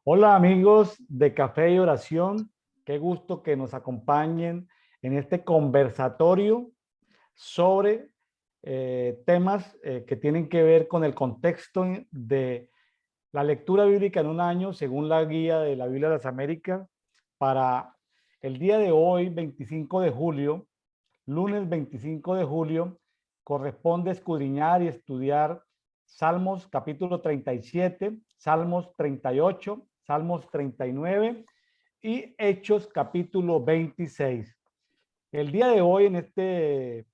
Hola amigos de Café y Oración, qué gusto que nos acompañen en este conversatorio sobre temas que tienen que ver con el contexto de la lectura bíblica en un año según la guía de la Biblia de las Américas para el día de hoy, 25 de julio, lunes 25 de julio, corresponde escudriñar y estudiar Salmos capítulo 37, Salmos 38, Salmos 39 y Hechos capítulo 26. El día de hoy en este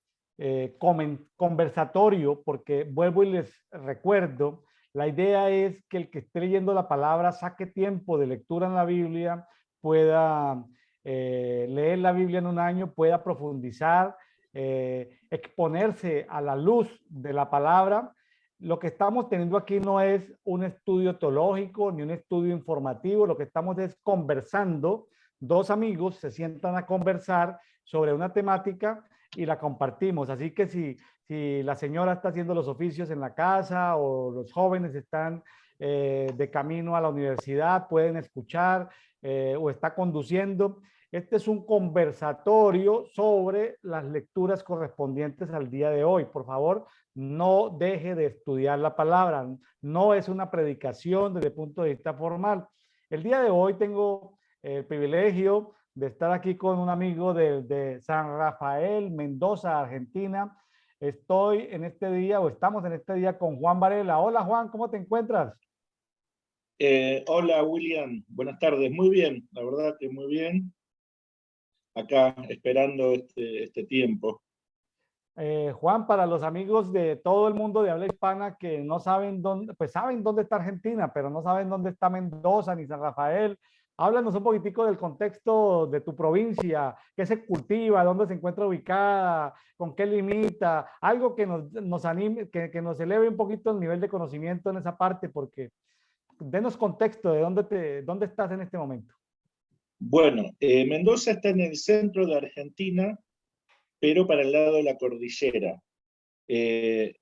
conversatorio, porque vuelvo y les recuerdo, la idea es que el que esté leyendo la palabra saque tiempo de lectura en la Biblia, pueda leer la Biblia en un año, pueda profundizar, exponerse a la luz de la palabra. Lo que estamos teniendo aquí no es un estudio teológico ni un estudio informativo, lo que estamos es conversando. Dos amigos se sientan a conversar sobre una temática y la compartimos. Así que si la señora está haciendo los oficios en la casa o los jóvenes están de camino a la universidad, pueden escuchar o está conduciendo. Este es un conversatorio sobre las lecturas correspondientes al día de hoy. Por favor, no deje de estudiar la palabra. No es una predicación desde el punto de vista formal. El día de hoy tengo el privilegio de estar aquí con un amigo de San Rafael, Mendoza, Argentina. Estoy en este día, o estamos en este día con Juan Varela. Hola Juan, ¿cómo te encuentras? Hola William, buenas tardes. Muy bien, la verdad que muy bien. Acá esperando este tiempo. Juan, para los amigos de todo el mundo de habla hispana que no saben dónde, pues saben dónde está Argentina, pero no saben dónde está Mendoza ni San Rafael. Háblanos un poquitico del contexto de tu provincia, qué se cultiva, dónde se encuentra ubicada, con qué limita, algo que nos anime, que nos eleve un poquito el nivel de conocimiento en esa parte, porque denos contexto de dónde estás en este momento. Bueno, Mendoza está en el centro de Argentina, pero para el lado de la cordillera. Eh,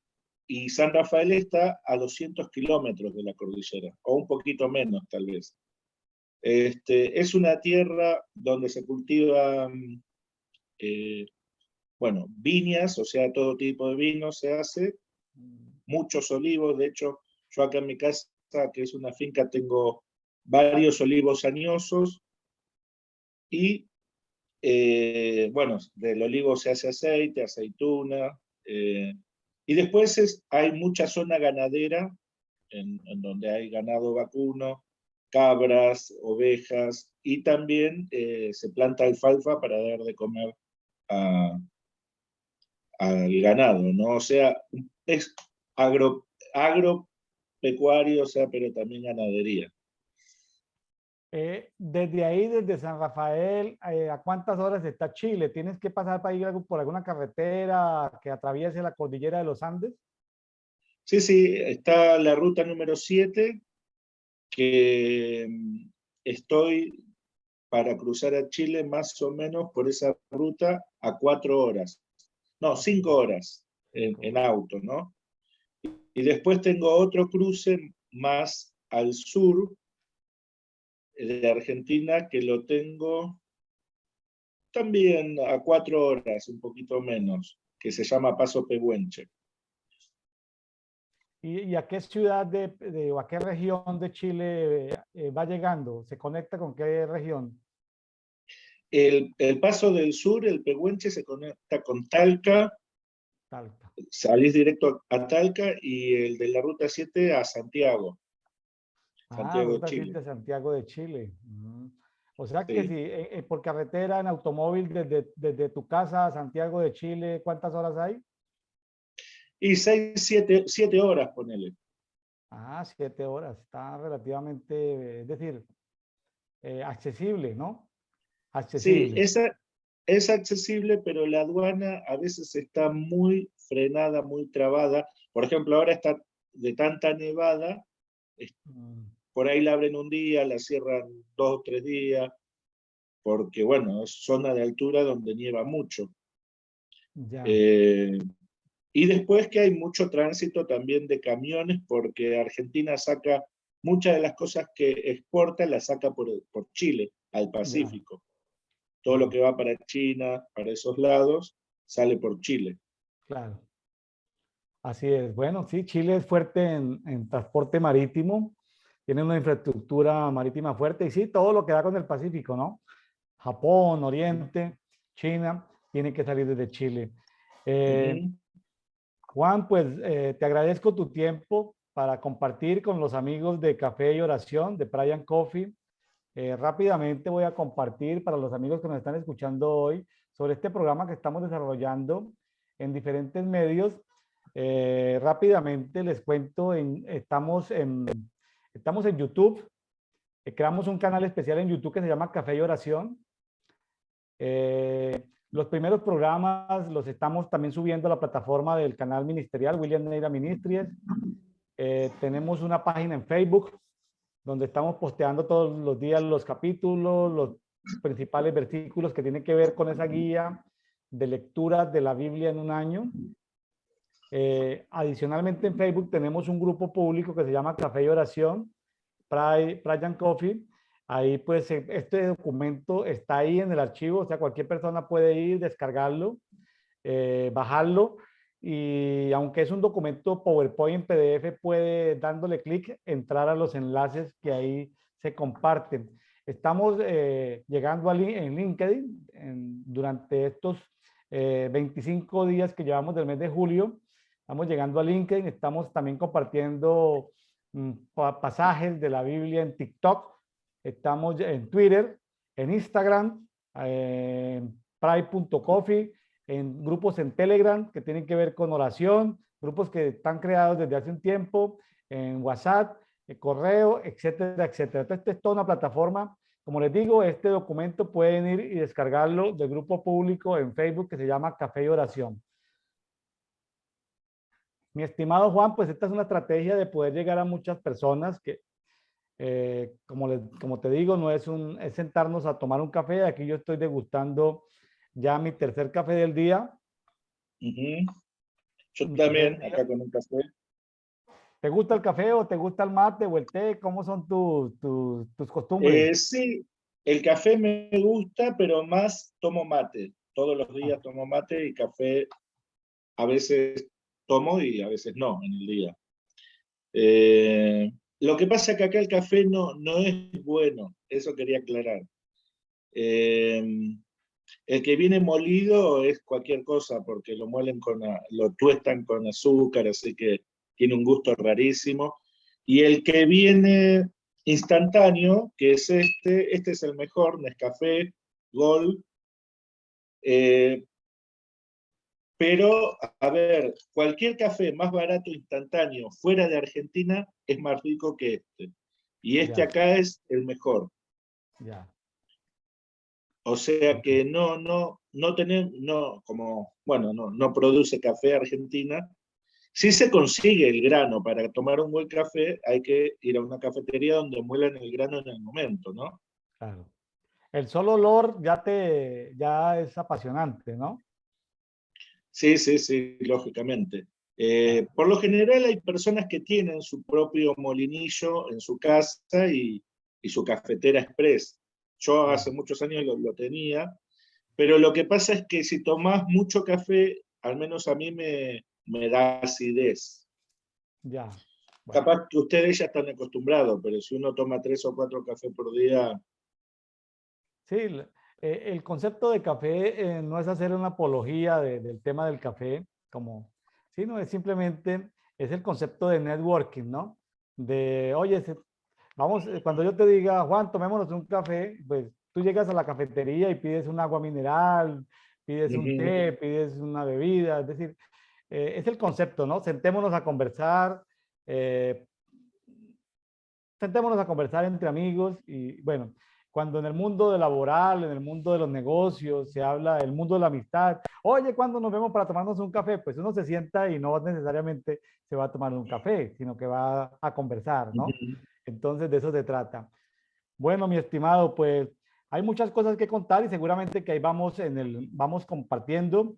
y San Rafael está a 200 kilómetros de la cordillera, o un poquito menos tal vez. Es una tierra donde se cultivan, bueno, viñas, o sea, todo tipo de vino se hace, muchos olivos. De hecho, yo acá en mi casa, que es una finca, tengo varios olivos añosos y, bueno, del olivo se hace aceite, aceituna, y después hay mucha zona ganadera en donde hay ganado vacuno, cabras, ovejas, y también se planta alfalfa para dar de comer a, al ganado, ¿no? O sea, es agropecuario, o sea, pero también ganadería. Desde ahí, desde San Rafael, ¿a cuántas horas está Chile? ¿Tienes que pasar para ir por alguna carretera que atraviese la cordillera de los Andes? Sí, sí, está la ruta número 7, que estoy para cruzar a Chile más o menos por esa ruta a 4 horas. No, 5 horas en 5 horas. auto, ¿no? Y después tengo otro cruce más al sur de Argentina que lo tengo también a 4 horas, un poquito menos, que se llama Paso Pehuenche. ¿Y a qué ciudad o a qué región de Chile va llegando? ¿Se conecta con qué región? El Paso del Sur, el Pehuenche, se conecta con Talca, Talca. salís directo a Talca, y el de la Ruta 7 a Santiago, Ah, Santiago de Ruta Chile. 7 Santiago de Chile. O sea que si Sí. por carretera, en automóvil, desde tu casa a Santiago de Chile, ¿cuántas horas hay? Y 6, 7 horas, ponele. Ah, 7 horas. Está relativamente, es decir, accesible, ¿no? Sí, Accesible. esa es accesible, pero la aduana a veces está muy frenada, muy trabada. Por ejemplo, ahora está de tanta nevada, Mm, por ahí la abren un día, la cierran 2 o 3 días, porque bueno, es zona de altura donde nieva mucho. ya. Eh, y después que hay mucho tránsito también de camiones, porque Argentina saca muchas de las cosas que exporta las saca por Chile, al Ya, Pacífico. Todo lo que va para China, para esos lados, sale por Chile. claro. Así es. Bueno, sí, Chile es fuerte en transporte marítimo, tiene una infraestructura marítima fuerte y sí, todo lo que da con el Pacífico, ¿no? Japón, Oriente, China, tiene que salir desde Chile. Eh, Ujú. Juan, pues te agradezco tu tiempo para compartir con los amigos de Café y Oración, de Brian Coffee. Rápidamente voy a compartir para los amigos que nos están escuchando hoy sobre este programa que estamos desarrollando en diferentes medios. Rápidamente les cuento, estamos en YouTube. Creamos un canal especial en YouTube que se llama Café y Oración. Los primeros programas los estamos también subiendo a la plataforma del canal ministerial William Neira Ministries. Tenemos una página en Facebook donde estamos posteando todos los días los capítulos, los principales versículos que tienen que ver con esa guía de lectura de la Biblia en un año. Adicionalmente en Facebook tenemos un grupo público que se llama Café y Oración, Brian Coffee. Ahí pues este documento está ahí en el archivo, o sea, cualquier persona puede ir, descargarlo, bajarlo y aunque es un documento PowerPoint en PDF, puede dándole clic entrar a los enlaces que ahí se comparten. Estamos llegando en LinkedIn durante estos 25 días que llevamos del mes de julio. Estamos llegando a LinkedIn, estamos también compartiendo pasajes de la Biblia en TikTok, estamos en Twitter, en Instagram, pride.coffee, en grupos en Telegram que tienen que ver con oración, grupos que están creados desde hace un tiempo, en WhatsApp, correo, etcétera, etcétera. Entonces, esta es toda una plataforma. Como les digo, este documento pueden ir y descargarlo del grupo público en Facebook que se llama Café y Oración. Mi estimado Juan, pues esta es una estrategia de poder llegar a muchas personas que, como te digo, no es sentarnos a tomar un café. Aquí yo estoy degustando ya mi tercer café del día. Ujú. Yo Mi café del también, día. acá con un café. ¿Te gusta el café o te gusta el mate o el té? ¿Cómo son tus costumbres? Sí, el café me gusta, pero más tomo mate. Todos los Ah, días tomo mate y café a veces tomo y a veces no en el día. Lo que pasa es que acá el café no es bueno, eso quería aclarar. Eh, el que viene molido es cualquier cosa porque lo muelen lo tuestan con azúcar, así que tiene un gusto rarísimo. Y el que viene instantáneo, que es este es el mejor, Nescafé Gold. Eh, pero, a ver, cualquier café más barato instantáneo fuera de Argentina es más rico que este. Y este ya, acá es el mejor. ya. O sea Ok. que no tenemos, no, como, bueno, no produce café Argentina. Si se consigue el grano para tomar un buen café, hay que ir a una cafetería donde muelan el grano en el momento, ¿no? Claro. El solo olor ya es apasionante, ¿no? Sí, lógicamente. Claro. Por lo general hay personas que tienen su propio molinillo en su casa y su cafetera express. Yo Ya, hace muchos años lo tenía, pero lo que pasa es que si tomás mucho café, al menos a mí me da acidez. ya. Bueno. Capaz que ustedes ya están acostumbrados, pero si uno toma 3 o 4 cafés por día. Sí, el concepto de café no es hacer una apología del tema del café, sino es simplemente, es el concepto de networking, ¿no? De, oye, vamos, cuando yo te diga, Juan, tomémonos un café, pues tú llegas a la cafetería y pides un agua mineral, pides un Ujú. té, pides una bebida, es decir, es el concepto, ¿no? Eh, sentémonos a conversar entre amigos y bueno, cuando en el mundo laboral, en el mundo de los negocios, se habla del mundo de la amistad, oye, ¿cuándo nos vemos para tomarnos un café? Pues uno se sienta y no necesariamente se va a tomar un café, sino que va a conversar, ¿no? Ujú. Entonces de eso se trata. Bueno, mi estimado, pues hay muchas cosas que contar y seguramente que ahí vamos compartiendo.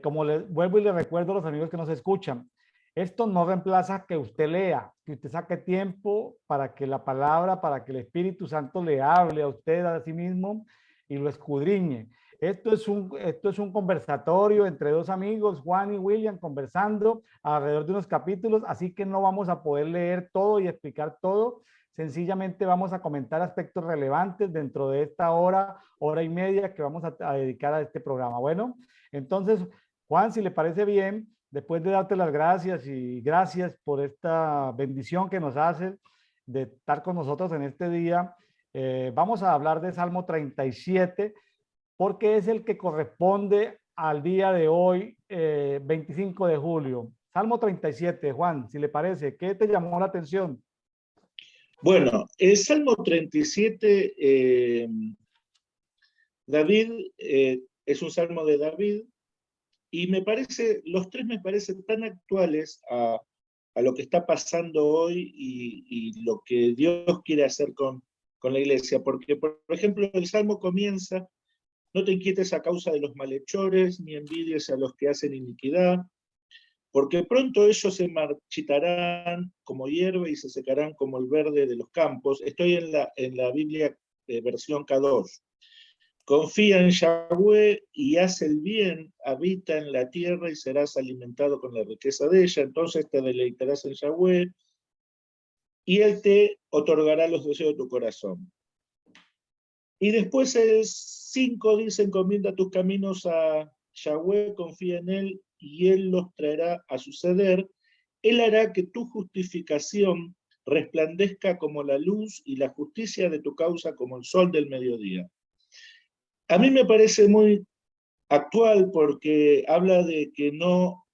Como les vuelvo y les recuerdo a los amigos que nos escuchan, Esto no reemplaza que usted lea, que usted saque tiempo para que la palabra, para que el Espíritu Santo le hable a usted a sí mismo y lo escudriñe. Esto es un conversatorio entre dos amigos, Juan y William, conversando alrededor de unos capítulos, así que no vamos a poder leer todo y explicar todo. Sencillamente vamos a comentar aspectos relevantes dentro de esta hora, hora y media que vamos a dedicar a este programa. Bueno, entonces, Juan, si le parece bien, después de darte las gracias y gracias por esta bendición que nos haces de estar con nosotros en este día, vamos a hablar de Salmo 37 porque es el que corresponde al día de hoy, 25 de julio. Salmo 37, Juan, si le parece, ¿qué te llamó la atención? Bueno, el Salmo 37, David, es un salmo de David, y me parece, los tres me parecen tan actuales a lo que está pasando hoy y lo que Dios quiere hacer con la iglesia, porque, por ejemplo, el Salmo comienza: no te inquietes a causa de los malhechores, ni envidies a los que hacen iniquidad, porque pronto ellos se marchitarán como hierba y se secarán como el verde de los campos. Estoy en la Biblia versión K2. Confía en Yahweh y haz el bien, habita en la tierra y serás alimentado con la riqueza de ella. Entonces te deleitarás en Yahweh y Él te otorgará los deseos de tu corazón. Y después el 5 dice: encomienda tus caminos a Yahweh, confía en Él y Él los traerá a suceder. Él hará que tu justificación resplandezca como la luz y la justicia de tu causa como el sol del mediodía. A mí me parece muy actual porque habla de que no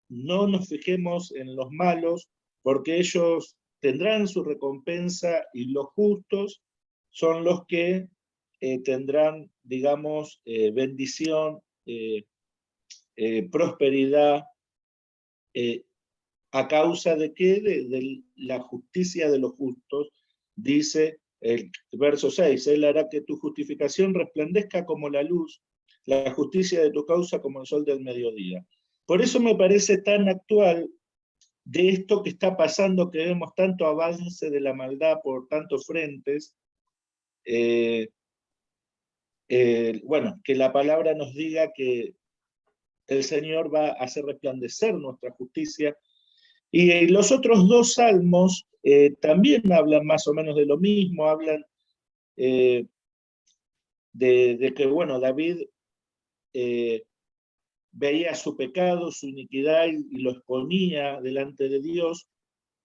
nos fijemos en los malos, porque ellos tendrán su recompensa y los justos son los que tendrán, digamos, bendición, prosperidad, a causa de qué, de la justicia de los justos. Dice el verso 6, Él hará que tu justificación resplandezca como la luz, la justicia de tu causa como el sol del mediodía. Por eso me parece tan actual de esto que está pasando, que vemos tanto avance de la maldad por tantos frentes. Bueno, que la palabra nos diga que el Señor va a hacer resplandecer nuestra justicia. Y los otros dos salmos también hablan más o menos de lo mismo, hablan de que, bueno, David veía su pecado, su iniquidad y lo exponía delante de Dios.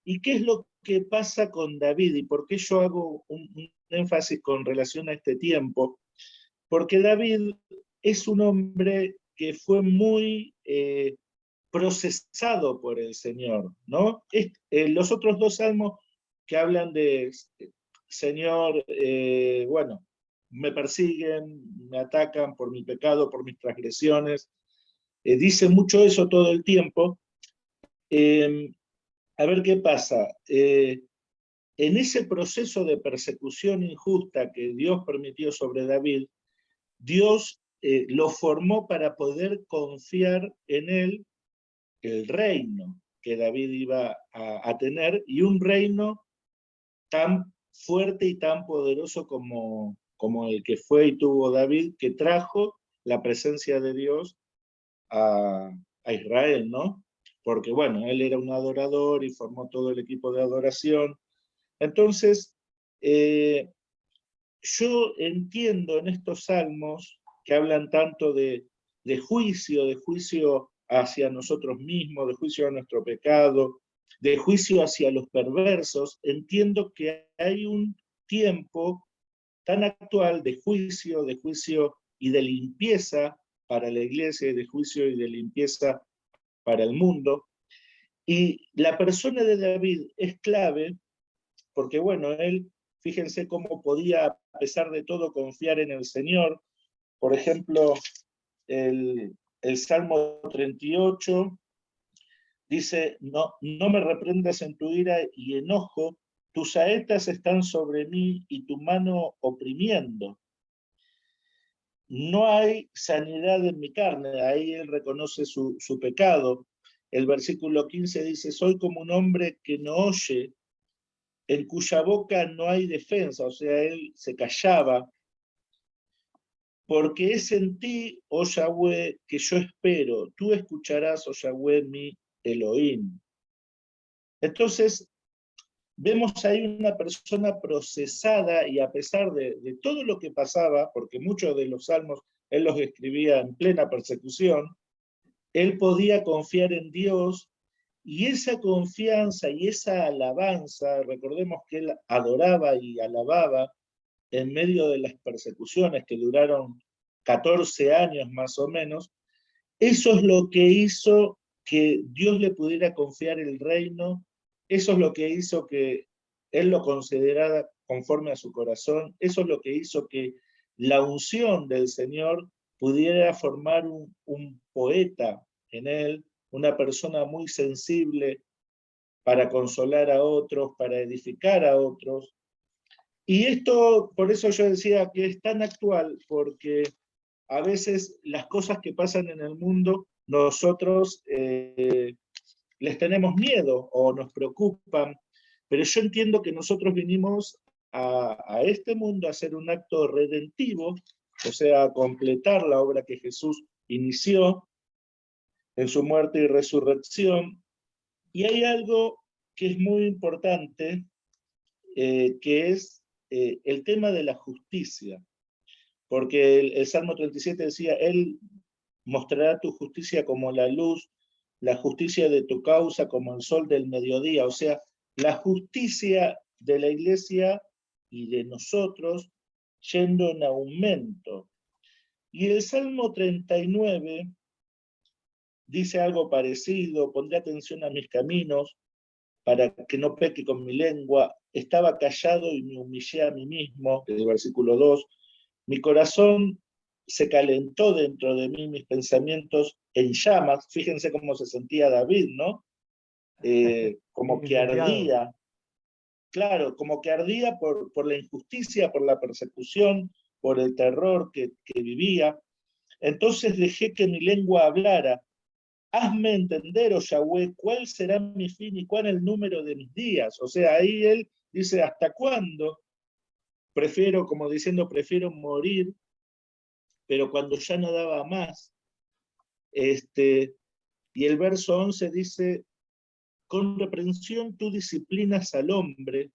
¿Y qué es lo que pasa con David? ¿Y por qué yo hago un énfasis con relación a este tiempo? Porque David es un hombre que fue muy procesado por el Señor, ¿no? Los otros dos salmos que hablan de Señor, bueno, me persiguen, me atacan por mi pecado, por mis transgresiones, dice mucho eso todo el tiempo. A ver qué pasa. En ese proceso de persecución injusta que Dios permitió sobre David, Dios lo formó para poder confiar en él el reino que David iba a tener, y un reino tan fuerte y tan poderoso como el que fue y tuvo David, que trajo la presencia de Dios a Israel, ¿no? Porque, bueno, él era un adorador y formó todo el equipo de adoración. Entonces, yo entiendo en estos salmos que hablan tanto de juicio hacia nosotros mismos, de juicio a nuestro pecado, de juicio hacia los perversos, entiendo que hay un tiempo tan actual de juicio y de limpieza para la iglesia, de juicio y de limpieza para el mundo. Y la persona de David es clave porque, bueno, él, fíjense cómo podía, a pesar de todo, confiar en el Señor. Por ejemplo, el Salmo 38 dice: no me reprendas en tu ira y enojo, tus saetas están sobre mí y tu mano oprimiendo. No hay sanidad en mi carne. Ahí él reconoce su pecado. el versículo 15 dice, soy como un hombre que no oye, en cuya boca no hay defensa, o sea, él se callaba, porque es en ti, oh Yahweh, que yo espero, tú escucharás, oh Yahweh, mi Elohim. Entonces, vemos ahí una persona procesada y a pesar de todo lo que pasaba, porque muchos de los salmos él los escribía en plena persecución, él podía confiar en Dios y esa confianza y esa alabanza, recordemos que él adoraba y alababa en medio de las persecuciones que duraron 14 años más o menos, eso es lo que hizo que Dios le pudiera confiar el reino, eso es lo que hizo que él lo considerara conforme a su corazón, eso es lo que hizo que la unción del Señor pudiera formar un poeta en él, una persona muy sensible para consolar a otros, para edificar a otros. Y esto, por eso yo decía que es tan actual, porque a veces las cosas que pasan en el mundo, nosotros les tenemos miedo o nos preocupan, pero yo entiendo que nosotros vinimos a este mundo a hacer un acto redentivo, o sea, a completar la obra que Jesús inició en su muerte y resurrección. Y hay algo que es muy importante, que es el tema de la justicia. Porque el Salmo 37 decía, Él mostrará tu justicia como la luz, la justicia de tu causa como el sol del mediodía. O sea, la justicia de la iglesia y de nosotros yendo en aumento. Y el Salmo 39 dice algo parecido, pondré atención a mis caminos para que no peque con mi lengua, estaba callado y me humillé a mí mismo, el versículo 2, mi corazón se calentó dentro de mí, mis pensamientos en llamas, fíjense cómo se sentía David, ¿no? Como que Incendiado. ardía, claro, como que ardía por la injusticia, por la persecución, por el terror que vivía. Entonces dejé que mi lengua hablara. Hazme entender, oh Yahweh, cuál será mi fin y cuál el número de mis días. O sea, ahí él dice, ¿hasta cuándo? Prefiero, como diciendo, prefiero morir, pero cuando ya no daba más. Y el verso 11 dice, con reprensión tú disciplinas al hombre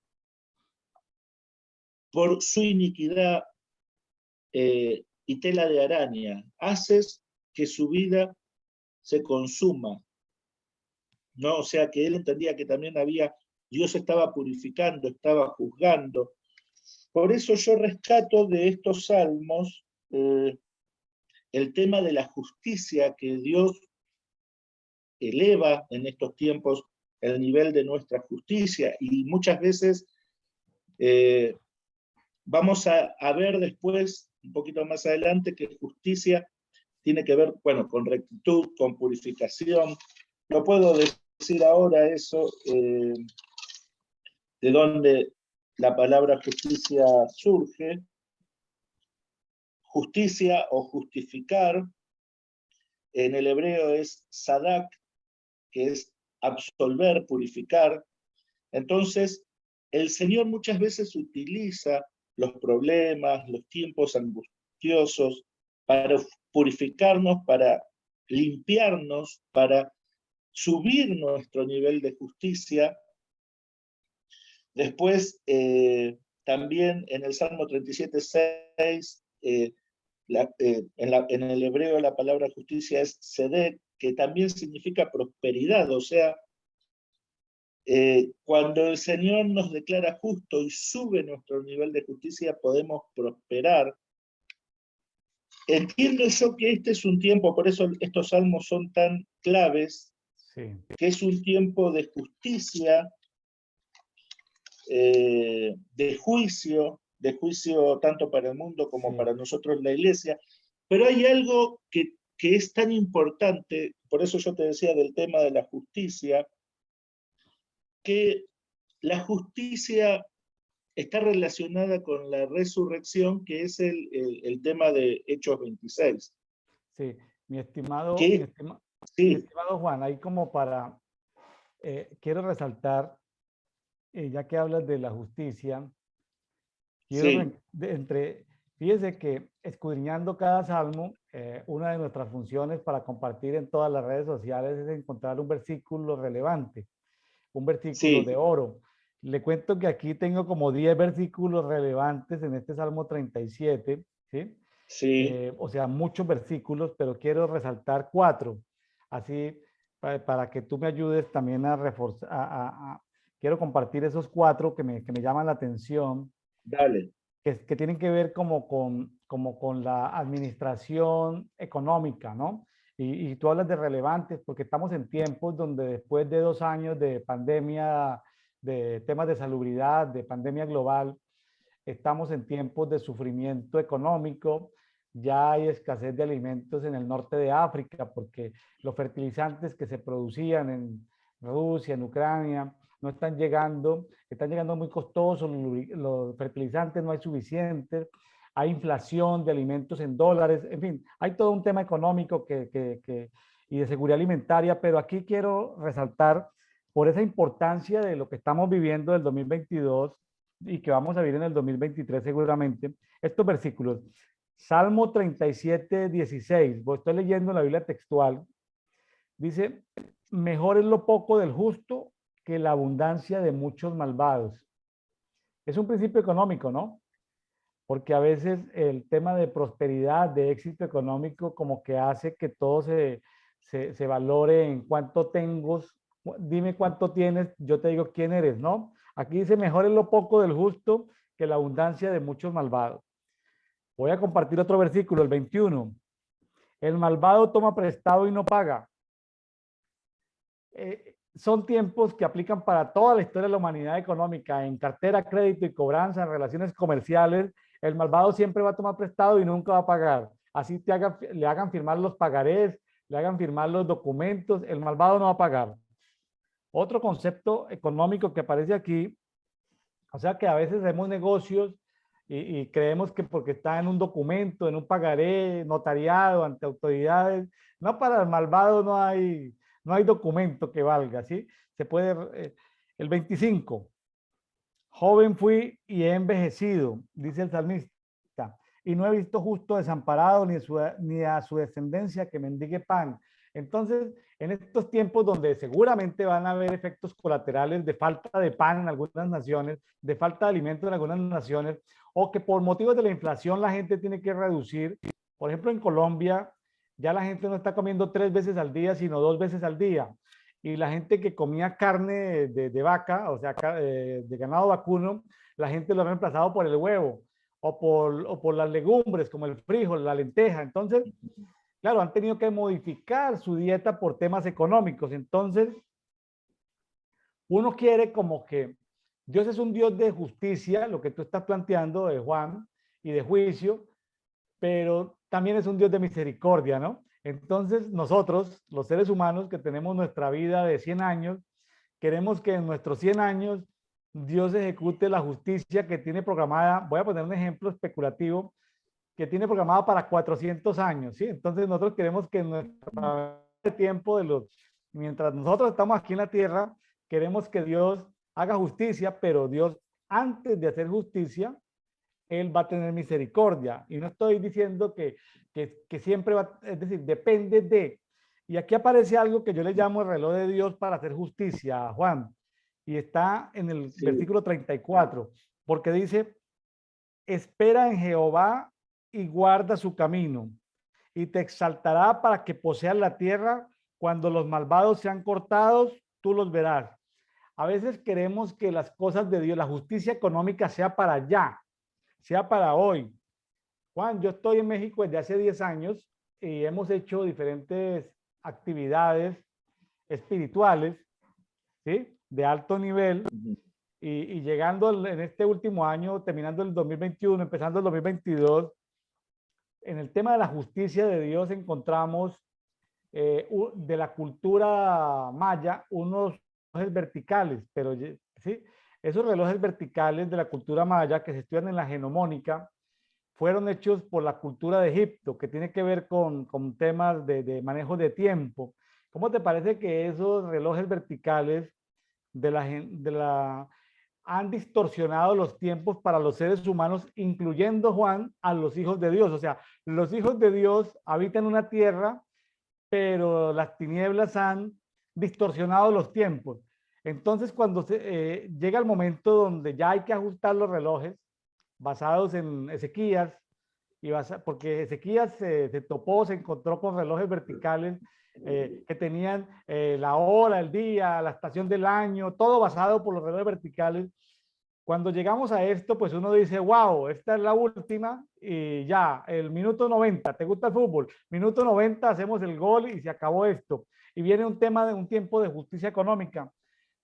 por su iniquidad y tela de araña. Haces que su vida se consuma. ¿No? O sea que él entendía que también Dios estaba purificando, estaba juzgando. Por eso yo rescato de estos salmos el tema de la justicia, que Dios eleva en estos tiempos el nivel de nuestra justicia, y muchas veces vamos a ver después, un poquito más adelante, que justicia tiene que ver, bueno, con rectitud, con purificación. No puedo decir ahora eso, de dónde la palabra justicia surge. Justicia o justificar, en el hebreo es sadak, que es absolver, purificar. Entonces, el Señor muchas veces utiliza los problemas, los tiempos angustiosos, para purificarnos, para limpiarnos, para subir nuestro nivel de justicia. Después, también en el Salmo 37:6, en el hebreo la palabra justicia es sedek, que también significa prosperidad, o sea, cuando el Señor nos declara justo y sube nuestro nivel de justicia, podemos prosperar. Entiendo yo que este es un tiempo, por eso estos salmos son tan claves, Sí. que es un tiempo de justicia, de juicio tanto para el mundo como Sí. para nosotros la iglesia, pero hay algo que es tan importante, por eso yo te decía del tema de la justicia, que la justicia está relacionada con la resurrección, que es el tema de Hechos 26. Sí, mi estimado, Que, Sí, estimado Juan, ahí como para, quiero resaltar, ya que hablas de la justicia, quiero, sí, fíjese que escudriñando cada salmo, una de nuestras funciones para compartir en todas las redes sociales es encontrar un versículo relevante, un versículo de sí, oro. Le cuento que aquí tengo como 10 versículos relevantes en este Salmo 37, ¿sí? sí, O sea, muchos versículos, pero quiero resaltar 4, así para que tú me ayudes también a reforzar, quiero compartir esos 4 que me llaman la atención, dale. que tienen que ver como con la administración económica, ¿no? Y tú hablas de relevantes porque estamos en tiempos donde después de 2 años de pandemia, de temas de salubridad, de pandemia global, estamos en tiempos de sufrimiento económico, ya hay escasez de alimentos en el norte de África porque los fertilizantes que se producían en Rusia, en Ucrania, no están llegando muy costosos, los fertilizantes no hay suficientes, hay inflación de alimentos en dólares, en fin, hay todo un tema económico y de seguridad alimentaria, pero aquí quiero resaltar por esa importancia de lo que estamos viviendo del 2022 y que vamos a vivir en el 2023 seguramente, estos versículos. Salmo 37, 16, vos estoy leyendo la Biblia textual, dice, mejor es lo poco del justo que la abundancia de muchos malvados. Es un principio económico, ¿no? Porque a veces el tema de prosperidad, de éxito económico, como que hace que todo se valore en cuánto tengo, dime cuánto tienes, yo te digo quién eres, ¿no? Aquí dice, mejor es lo poco del justo que la abundancia de muchos malvados. Voy a compartir otro versículo, el 21. El malvado toma prestado y no paga. Son tiempos que aplican para toda la historia de la humanidad económica, en cartera, crédito y cobranza, en relaciones comerciales. El malvado siempre va a tomar prestado y nunca va a pagar. Así le hagan firmar los pagarés, le hagan firmar los documentos, el malvado no va a pagar. Otro concepto económico que aparece aquí, o sea que a veces hacemos negocios y creemos que porque está en un documento, en un pagaré notariado ante autoridades, no, para el malvado no hay documento que valga, ¿sí? Se puede, el 25, joven fui y he envejecido, dice el salmista, y no he visto justo desamparado ni a su descendencia que mendigue pan. Entonces, en estos tiempos donde seguramente van a haber efectos colaterales de falta de pan en algunas naciones, de falta de alimento en algunas naciones, o que por motivos de la inflación la gente tiene que reducir. Por ejemplo, en Colombia ya la gente no está comiendo 3 veces al día, sino 2 veces al día. Y la gente que comía carne de vaca, o sea, de ganado vacuno, la gente lo ha reemplazado por el huevo o por las legumbres como el frijol, la lenteja. Entonces, claro, han tenido que modificar su dieta por temas económicos. Entonces, uno quiere como que Dios es un Dios de justicia, lo que tú estás planteando de Juan, y de juicio, pero también es un Dios de misericordia, ¿no? Entonces, nosotros, los seres humanos que tenemos nuestra vida de 100 años, queremos que en nuestros 100 años Dios ejecute la justicia que tiene programada. Voy a poner un ejemplo especulativo que tiene programada para 400 años, ¿sí? Entonces nosotros queremos que en nuestro tiempo mientras nosotros estamos aquí en la tierra, queremos que Dios haga justicia, pero Dios, antes de hacer justicia, Él va a tener misericordia. Y no estoy diciendo que siempre va, es decir, depende de. Y aquí aparece algo que yo le llamo el reloj de Dios para hacer justicia, Juan. Y está en el Sí, versículo 34, porque dice, espera en Jehová y guarda su camino, y te exaltará para que poseas la tierra. Cuando los malvados sean cortados, tú los verás. A veces queremos que las cosas de Dios, la justicia económica sea para allá, sea para hoy. Juan, yo estoy en México desde hace 10 años y hemos hecho diferentes actividades espirituales, ¿sí? De alto nivel y llegando en este último año, terminando el 2021, empezando el 2022, en el tema de la justicia de Dios encontramos de la cultura maya unos relojes verticales, pero ¿sí? Esos relojes verticales de la cultura maya que se estudian en la genomónica fueron hechos por la cultura de Egipto, que tiene que ver con temas de manejo de tiempo. ¿Cómo te parece que esos relojes verticales han distorsionado los tiempos para los seres humanos, incluyendo, Juan, a los hijos de Dios? O sea, los hijos de Dios habitan una tierra, pero las tinieblas han distorsionado los tiempos. Entonces, cuando llega el momento donde ya hay que ajustar los relojes basados en Ezequías, porque Ezequías se topó, se encontró con relojes verticales que tenían la hora, el día, la estación del año, todo basado por los relojes verticales. Cuando llegamos a esto, pues uno dice, wow, esta es la última y ya, el minuto 90, ¿te gusta el fútbol? Minuto 90, hacemos el gol y se acabó esto. Y viene un tema de un tiempo de justicia económica.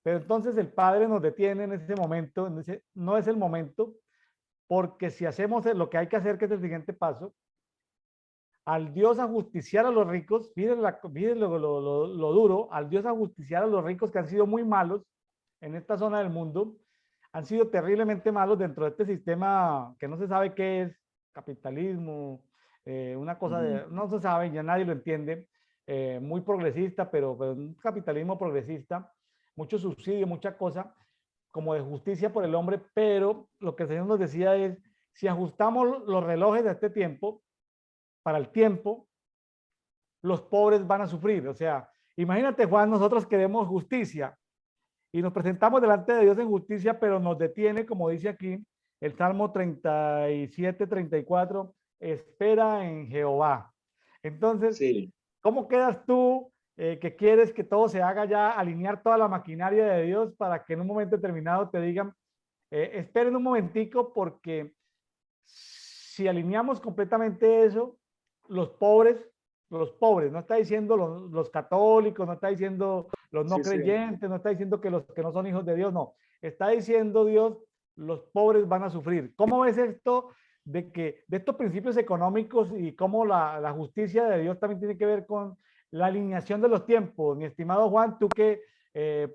Pero entonces el Padre nos detiene en ese momento, dice, no es el momento, porque si hacemos lo que hay que hacer, que es el siguiente paso, al Dios ajusticiar a los ricos, miren lo duro, al Dios ajusticiar a los ricos que han sido muy malos en esta zona del mundo, han sido terriblemente malos dentro de este sistema que no se sabe qué es, capitalismo, una cosa de, no se sabe, ya nadie lo entiende, muy progresista, pero un capitalismo progresista, mucho subsidio, mucha cosa, como de justicia por el hombre, pero lo que el Señor nos decía es, si ajustamos los relojes de este tiempo, para el tiempo, los pobres van a sufrir. O sea, imagínate, Juan, nosotros queremos justicia y nos presentamos delante de Dios en justicia, pero nos detiene, como dice aquí, el Salmo 37, 34, espera en Jehová. Entonces, Sí. ¿cómo quedas tú que quieres que todo se haga ya, alinear toda la maquinaria de Dios para que en un momento determinado te digan, esperen un momentico porque si alineamos completamente eso, los pobres, no está diciendo los católicos, no está diciendo los no Sí, sí. creyentes, no está diciendo que los que no son hijos de Dios, no. Está diciendo Dios, los pobres van a sufrir. ¿Cómo ves esto de estos principios económicos y cómo la justicia de Dios también tiene que ver con la alineación de los tiempos? Mi estimado Juan, tú que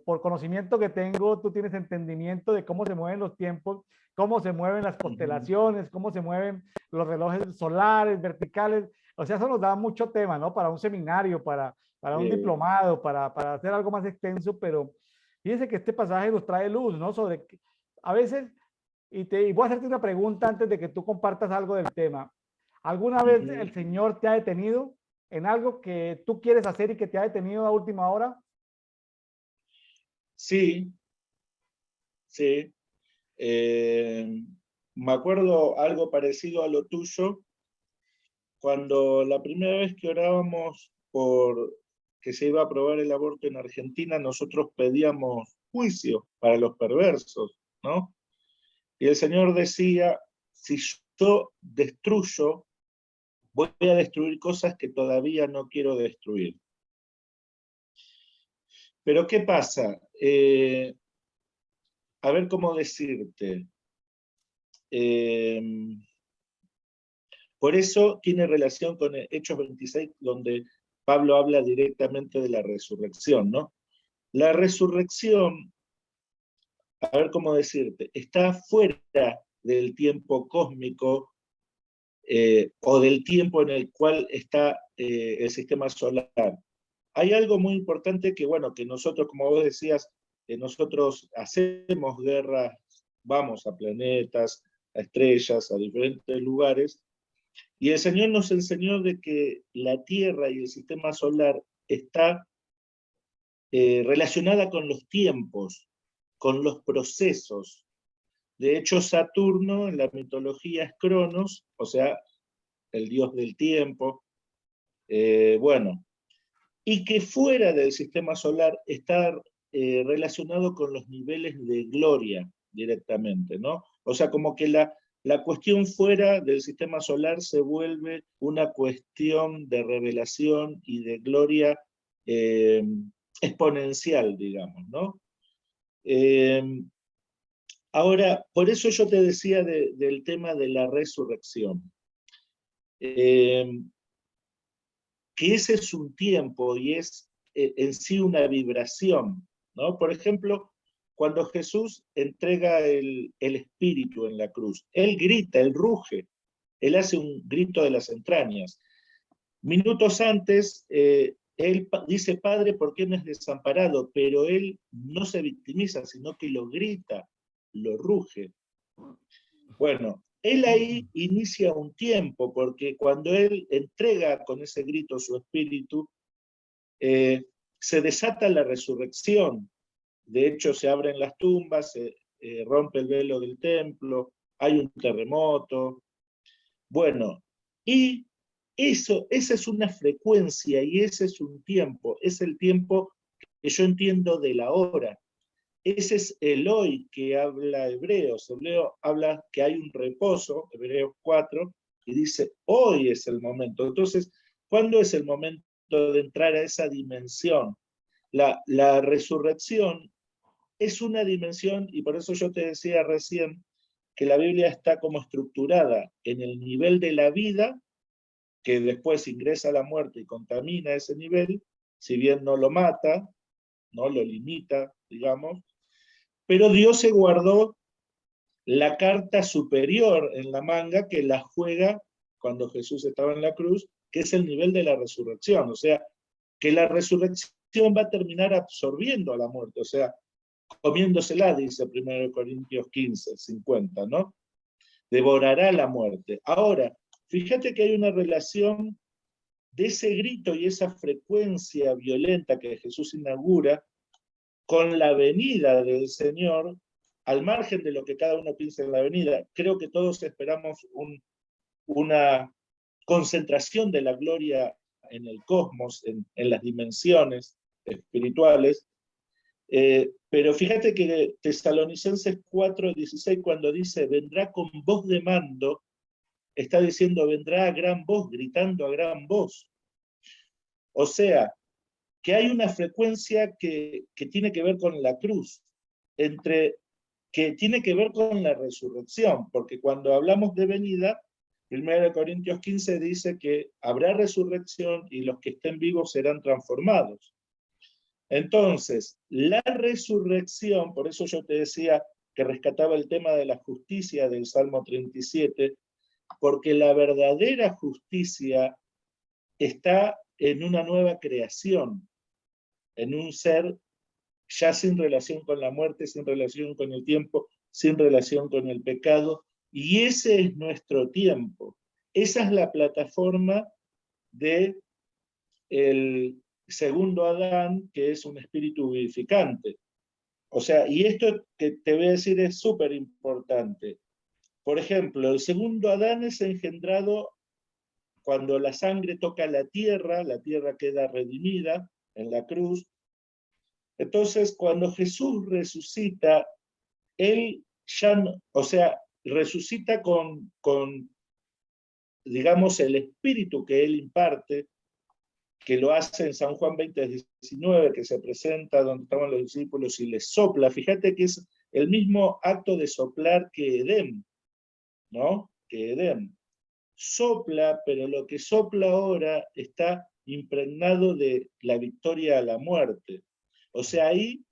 por conocimiento que tengo, tú tienes entendimiento de cómo se mueven los tiempos, cómo se mueven las constelaciones, cómo se mueven los relojes solares, verticales. O sea, eso nos da mucho tema, ¿no? Para un seminario, para un diplomado, para hacer algo más extenso, pero fíjense que este pasaje nos trae luz, ¿no? Sobre que a veces, y voy a hacerte una pregunta antes de que tú compartas algo del tema. ¿Alguna vez el Señor te ha detenido en algo que tú quieres hacer y que te ha detenido a última hora? Sí, sí. Me acuerdo algo parecido a lo tuyo, cuando la primera vez que orábamos por que se iba a aprobar el aborto en Argentina, nosotros pedíamos juicio para los perversos, ¿no? Y el Señor decía, si yo destruyo, voy a destruir cosas que todavía no quiero destruir. Pero ¿qué pasa? A ver cómo decirte. Por eso tiene relación con Hechos 26, donde Pablo habla directamente de la resurrección, ¿no? La resurrección, a ver cómo decirte, está fuera del tiempo cósmico o del tiempo en el cual está el sistema solar. Hay algo muy importante que, bueno, que nosotros, como vos decías, nosotros hacemos guerras, vamos a planetas, a estrellas, a diferentes lugares, y el Señor nos enseñó de que la Tierra y el sistema solar está relacionada con los tiempos, con los procesos. De hecho, Saturno en la mitología es Cronos, o sea, el dios del tiempo. Bueno, y que fuera del sistema solar está relacionado con los niveles de gloria directamente, ¿no? O sea, como que la cuestión fuera del sistema solar se vuelve una cuestión de revelación y de gloria exponencial, digamos, ¿no? Ahora, por eso yo te decía del tema de la resurrección. Que ese es un tiempo y es en sí una vibración, ¿no? Por ejemplo, cuando Jesús entrega el Espíritu en la cruz, Él grita, Él ruge, Él hace un grito de las entrañas. Minutos antes, Él dice, Padre, ¿por qué me has desamparado? Pero él no se victimiza, sino que lo grita, lo ruge. Bueno, él ahí inicia un tiempo, porque cuando él entrega con ese grito su espíritu, se desata la resurrección. De hecho, se abren las tumbas, se rompe el velo del templo, hay un terremoto. Bueno, y esa es una frecuencia y ese es un tiempo, es el tiempo que yo entiendo de la hora. Ese es el hoy que habla Hebreos. Hebreo habla que hay un reposo, Hebreos 4, y dice, hoy es el momento. Entonces, ¿cuándo es el momento de entrar a esa dimensión? La resurrección es una dimensión, y por eso yo te decía recién que la Biblia está como estructurada en el nivel de la vida, que después ingresa a la muerte y contamina ese nivel, si bien no lo mata, no lo limita, digamos, pero Dios se guardó la carta superior en la manga que la juega cuando Jesús estaba en la cruz, que es el nivel de la resurrección. O sea, que la resurrección va a terminar absorbiendo a la muerte, o sea, comiéndosela, dice 1 Corintios 15, 50, ¿no? Devorará la muerte. Ahora, fíjate que hay una relación de ese grito y esa frecuencia violenta que Jesús inaugura con la venida del Señor, al margen de lo que cada uno piense en la venida. Creo que todos esperamos una concentración de la gloria en el cosmos, en las dimensiones espirituales. Pero fíjate que Tesalonicenses 4:16, cuando dice, vendrá con voz de mando, está diciendo, vendrá a gran voz, gritando a gran voz. O sea, que hay una frecuencia que tiene que ver con la cruz, que tiene que ver con la resurrección, porque cuando hablamos de venida, 1 Corintios 15 dice que habrá resurrección y los que estén vivos serán transformados. Entonces, la resurrección, por eso yo te decía que rescataba el tema de la justicia del Salmo 37, porque la verdadera justicia está en una nueva creación, en un ser ya sin relación con la muerte, sin relación con el tiempo, sin relación con el pecado, y ese es nuestro tiempo. Esa es la plataforma de el segundo Adán, que es un espíritu vivificante. O sea, y esto que te voy a decir es súper importante. Por ejemplo, el segundo Adán es engendrado cuando la sangre toca la tierra queda redimida en la cruz. Entonces, cuando Jesús resucita, él ya, o sea, resucita con, digamos, el espíritu que él imparte, que lo hace en San Juan 20:19, que se presenta donde estaban los discípulos y les sopla. Fíjate que es el mismo acto de soplar que Edén, ¿no? Que Edén. Sopla, pero lo que sopla ahora está impregnado de la victoria a la muerte. O sea, ahí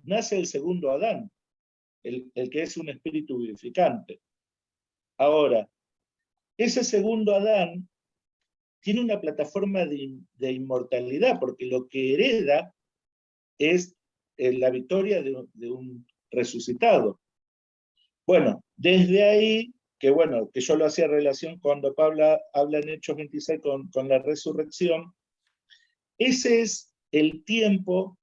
nace el segundo Adán, el que es un espíritu vivificante. Ahora, ese segundo Adán tiene una plataforma de inmortalidad, porque lo que hereda es la victoria de un resucitado. Bueno, desde ahí, que bueno, que yo lo hacía relación cuando Pablo habla en Hechos 26 con la resurrección, ese es el tiempo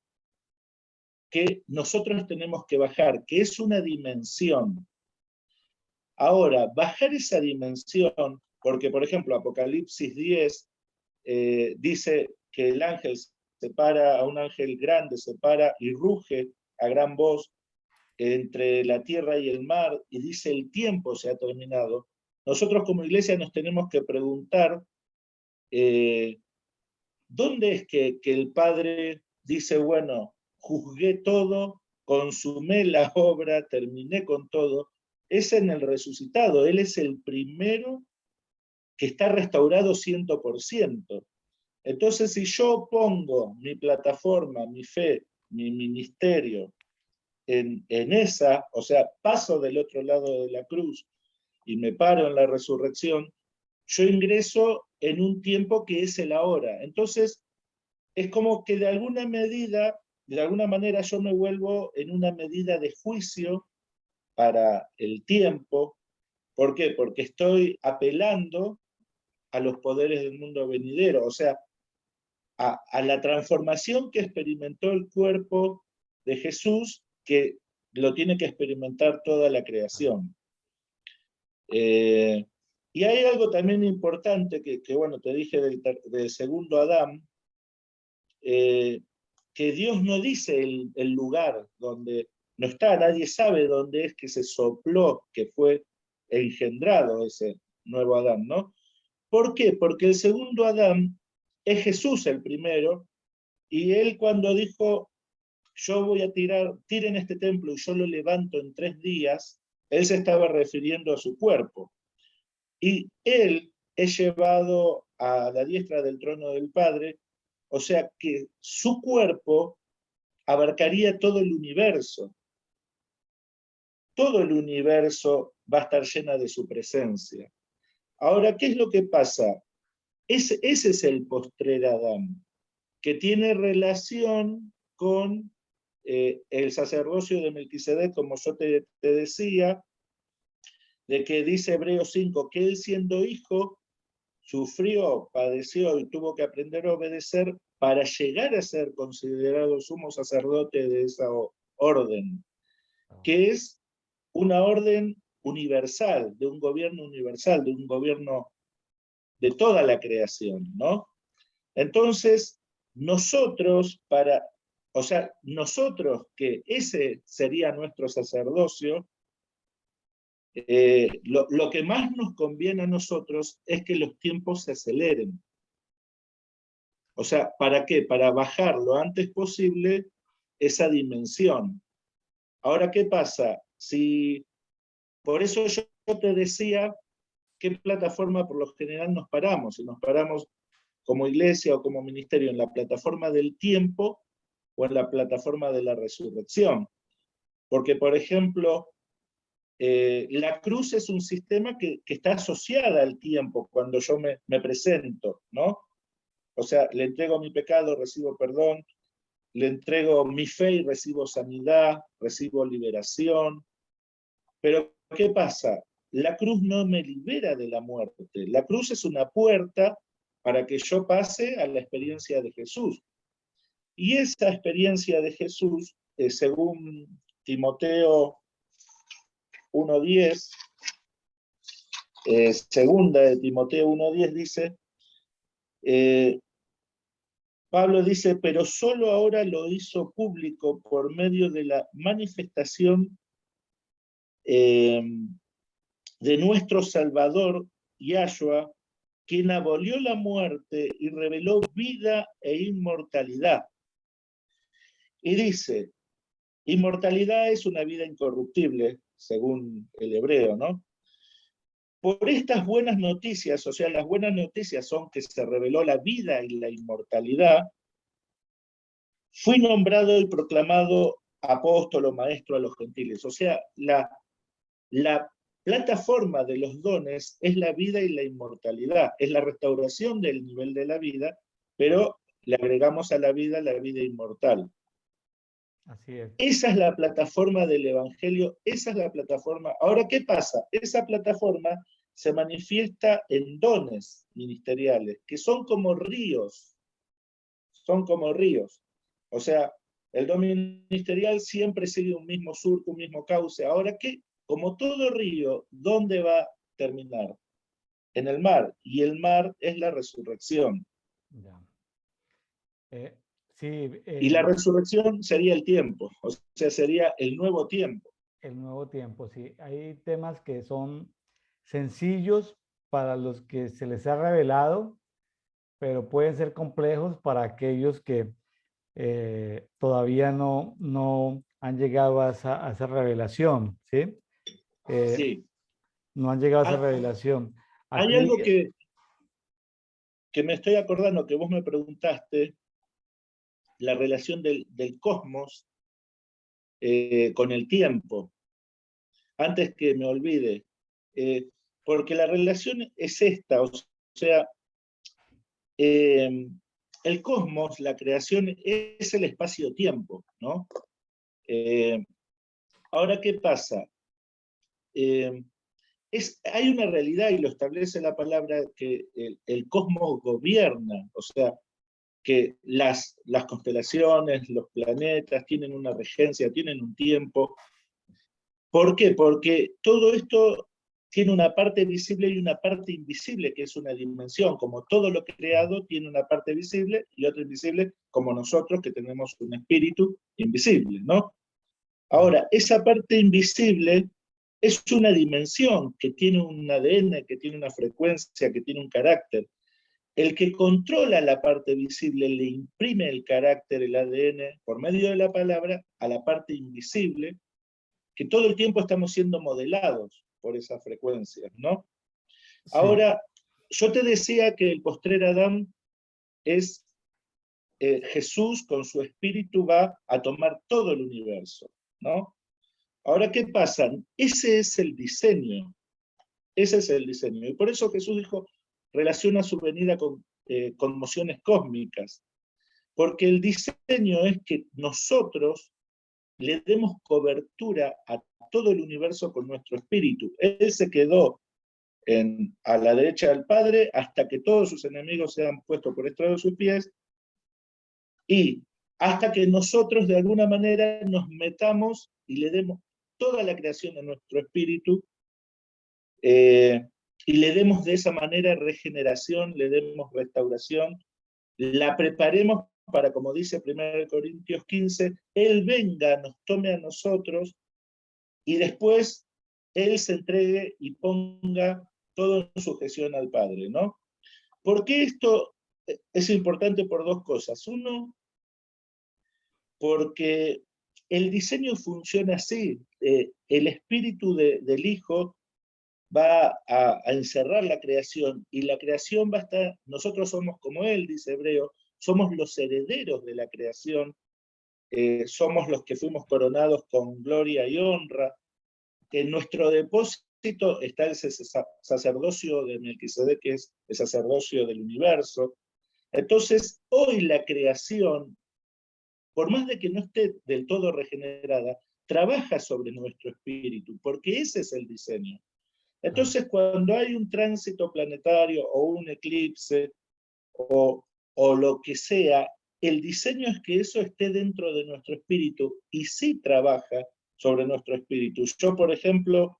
que nosotros tenemos que bajar, que es una dimensión. Ahora, bajar esa dimensión, porque por ejemplo Apocalipsis 10 dice que el ángel se para, a un ángel grande se para y ruge a gran voz entre la tierra y el mar, y dice el tiempo se ha terminado. Nosotros como iglesia nos tenemos que preguntar ¿dónde es que el Padre dice, bueno, juzgué todo, consumé la obra, terminé con todo? Es en el resucitado, Él es el primero que está restaurado 100%. Entonces, si yo pongo mi plataforma, mi fe, mi ministerio en esa, o sea, paso del otro lado de la cruz y me paro en la resurrección, yo ingreso en un tiempo que es el ahora. Entonces, es como que de alguna manera yo me vuelvo en una medida de juicio para el tiempo. ¿Por qué? Porque estoy apelando a los poderes del mundo venidero, o sea, a la transformación que experimentó el cuerpo de Jesús, que lo tiene que experimentar toda la creación. Y hay algo también importante que bueno, te dije del segundo Adán, que Dios no dice el lugar donde no está, nadie sabe dónde es que se sopló, que fue engendrado ese nuevo Adán, ¿no? ¿Por qué? Porque el segundo Adán es Jesús el primero, y él cuando dijo, yo voy a tiren este templo y yo lo levanto en 3 días, él se estaba refiriendo a su cuerpo. Y él es llevado a la diestra del trono del Padre, o sea que su cuerpo abarcaría todo el universo. Todo el universo va a estar llena de su presencia. Ahora, ¿qué es lo que pasa? Ese es el postrer Adán, que tiene relación con el sacerdocio de Melquisedec, como yo te decía, de que dice Hebreos 5, que él siendo hijo, sufrió, padeció y tuvo que aprender a obedecer para llegar a ser considerado sumo sacerdote de esa orden, que es una orden universal, de un gobierno universal, de un gobierno de toda la creación, ¿no? Entonces, nosotros que ese sería nuestro sacerdocio, lo que más nos conviene a nosotros es que los tiempos se aceleren. O sea, ¿para qué? Para bajar lo antes posible esa dimensión. Ahora, ¿qué pasa? Por eso yo te decía qué plataforma por lo general nos paramos. Si nos paramos como iglesia o como ministerio en la plataforma del tiempo o en la plataforma de la resurrección. Porque, por ejemplo, la cruz es un sistema que está asociada al tiempo cuando yo me presento, ¿no? O sea, le entrego mi pecado, recibo perdón, le entrego mi fe y recibo sanidad, recibo liberación. Pero, ¿qué pasa? La cruz no me libera de la muerte. La cruz es una puerta para que yo pase a la experiencia de Jesús. Y esa experiencia de Jesús, según Timoteo 1:10, segunda de Timoteo 1:10 dice, Pablo dice, pero solo ahora lo hizo público por medio de la manifestación de nuestro Salvador, Yahshua, quien abolió la muerte y reveló vida e inmortalidad. Y dice, inmortalidad es una vida incorruptible, según el hebreo, ¿no? Por estas buenas noticias, o sea, las buenas noticias son que se reveló la vida y la inmortalidad, fui nombrado y proclamado apóstol o maestro a los gentiles. O sea, la plataforma de los dones es la vida y la inmortalidad, es la restauración del nivel de la vida, pero le agregamos a la vida inmortal. Así es. Esa es la plataforma del Evangelio, esa es la plataforma. Ahora, ¿qué pasa? Esa plataforma se manifiesta en dones ministeriales, que son como ríos. O sea, el don ministerial siempre sigue un mismo surco, un mismo cauce. Ahora, ¿qué? Como todo río, ¿dónde va a terminar? En el mar. Y el mar es la resurrección. Ya. Sí, Y la resurrección sería el tiempo, o sea, sería el nuevo tiempo. el nuevo tiempo, sí. Hay temas que son sencillos para los que se les ha revelado, pero pueden ser complejos para aquellos que todavía no han llegado a esa revelación, ¿sí? Sí. No han llegado a esa Hay, revelación. hay Aquí, algo que me estoy acordando que vos me preguntaste, la relación del cosmos con el tiempo. Antes que me olvide, porque la relación es esta, o sea, el cosmos, la creación, es el espacio-tiempo, ¿no? Ahora, ¿qué pasa? Hay una realidad, y lo establece la palabra, que el cosmos gobierna, o sea, que las constelaciones, los planetas tienen una regencia, tienen un tiempo. ¿Por qué? Porque todo esto tiene una parte visible y una parte invisible, que es una dimensión, como todo lo creado tiene una parte visible y otra invisible, como nosotros que tenemos un espíritu invisible, ¿no? Ahora, esa parte invisible es una dimensión que tiene un ADN, que tiene una frecuencia, que tiene un carácter. El que controla la parte visible le imprime el carácter, el ADN, por medio de la palabra, a la parte invisible, que todo el tiempo estamos siendo modelados por esas frecuencias, ¿no? Sí, Ahora, yo te decía que el postrer Adán es Jesús con su espíritu va a tomar todo el universo, ¿no? Ahora, ¿qué pasa? Ese es el diseño, ese es el diseño. Y por eso Jesús dijo, relaciona su venida con mociones cósmicas, porque el diseño es que nosotros le demos cobertura a todo el universo con nuestro espíritu. Él se quedó a la derecha del Padre hasta que todos sus enemigos sean puestos por estrado de sus pies, y hasta que nosotros de alguna manera nos metamos y le demos toda la creación a nuestro espíritu, y le demos de esa manera regeneración, le demos restauración, la preparemos para, como dice 1 Corintios 15, Él venga, nos tome a nosotros, y después Él se entregue y ponga todo en sujeción al Padre, ¿no? ¿Por qué esto es importante? Por dos cosas. Uno, porque el diseño funciona así. El espíritu del Hijo va a encerrar la creación, y la creación va a estar, nosotros somos como Él, dice Hebreo, somos los herederos de la creación, somos los que fuimos coronados con gloria y honra. En nuestro depósito está el sacerdocio de Melquisedec, que es el sacerdocio del universo. Entonces, hoy la creación, por más de que no esté del todo regenerada, trabaja sobre nuestro espíritu, porque ese es el diseño. Entonces, cuando hay un tránsito planetario o un eclipse o lo que sea, el diseño es que eso esté dentro de nuestro espíritu y sí trabaja sobre nuestro espíritu. Yo, por ejemplo,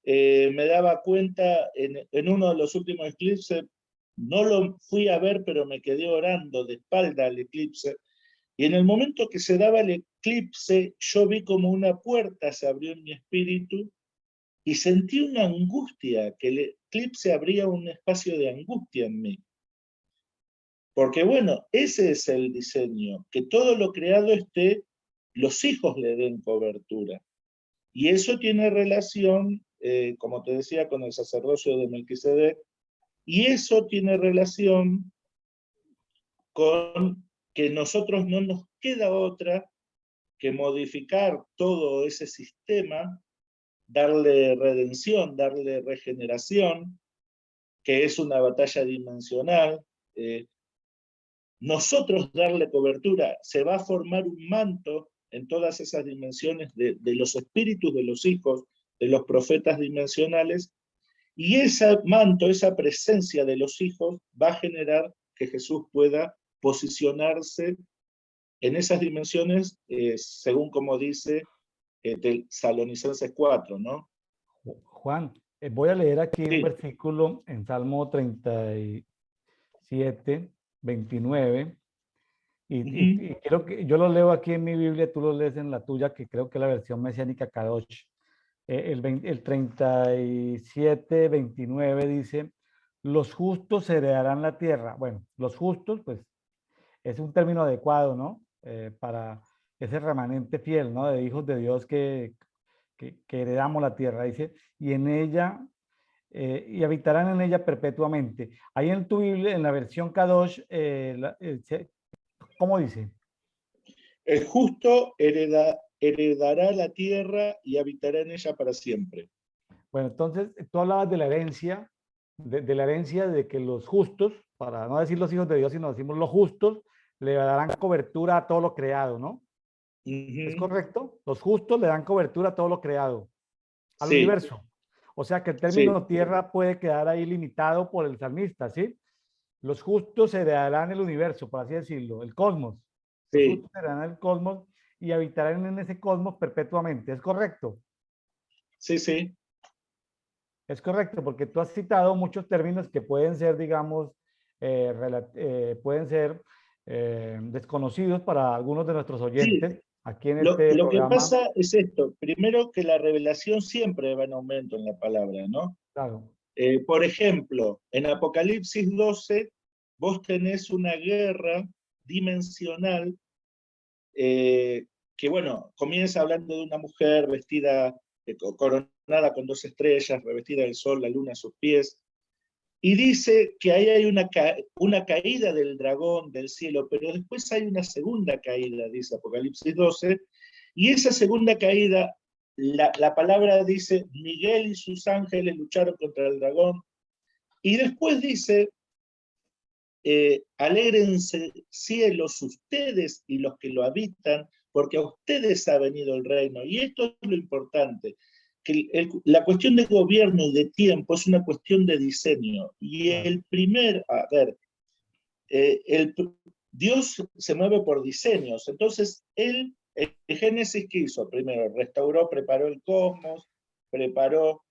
me daba cuenta en uno de los últimos eclipses, no lo fui a ver, pero me quedé orando de espalda al eclipse, y en el momento que se daba el eclipse, yo vi como una puerta se abrió en mi espíritu, y sentí una angustia, que el eclipse abría un espacio de angustia en mí. Porque bueno, ese es el diseño, que todo lo creado esté, los hijos le den cobertura. Y eso tiene relación, como te decía, con el sacerdocio de Melquisedec, y eso tiene relación con que nosotros no nos queda otra que modificar todo ese sistema, darle redención, darle regeneración, que es una batalla dimensional, nosotros darle cobertura, se va a formar un manto en todas esas dimensiones de los espíritus de los hijos, de los profetas dimensionales, y ese manto, esa presencia de los hijos va a generar que Jesús pueda posicionarse en esas dimensiones, según como dice Tesalonicenses 4, ¿no? Juan, voy a leer aquí un Sí. versículo en Salmo 37, 29, y creo que yo lo leo aquí en mi Biblia, tú lo lees en la tuya, que creo que es la versión mesiánica Kadosh. El 37, 29 dice, los justos heredarán la tierra. Bueno, los justos, pues, es un término adecuado, ¿no? Para ese remanente fiel, ¿no? De hijos de Dios que heredamos la tierra, dice, y en ella, y habitarán en ella perpetuamente. Ahí en tu Biblia, en la versión Kadosh, ¿cómo dice? El justo heredará la tierra y habitará en ella para siempre. Bueno, entonces tú hablabas de la herencia, de la herencia de que los justos, para no decir los hijos de Dios, sino decimos los justos, le darán cobertura a todo lo creado, ¿no? ¿Es Ujú. correcto? Los justos le dan cobertura a todo lo creado, al Sí, universo. O sea que el sí, término tierra puede quedar ahí limitado por el salmista, ¿sí? Los justos heredarán el universo, por así decirlo, el cosmos. Los sí, justos heredarán el cosmos y habitarán en ese cosmos perpetuamente. ¿Es correcto? sí, sí. Es correcto, porque tú has citado muchos términos que pueden ser, digamos, pueden ser desconocidos para algunos de nuestros Sí, oyentes aquí en este lo que programa. pasa es esto. Primero que la revelación siempre va en aumento en la palabra, ¿no? Claro, Por ejemplo, en Apocalipsis 12, vos tenés una guerra dimensional que, bueno, comienza hablando de una mujer vestida, coronada con dos estrellas, revestida del sol, la luna a sus pies, y dice que ahí hay una caída del dragón del cielo, pero después hay una segunda caída, dice Apocalipsis 12, y esa segunda caída, la palabra dice, Miguel y sus ángeles lucharon contra el dragón, y después dice, alégrense cielos ustedes y los que lo habitan, porque a ustedes ha venido el reino. Y esto es lo importante, que la cuestión de gobierno y de tiempo es una cuestión de diseño. Y claro, el primer, a ver, el, Dios se mueve por diseños. Entonces, él, el Génesis, ¿qué hizo? Primero, restauró, preparó el cosmos, preparó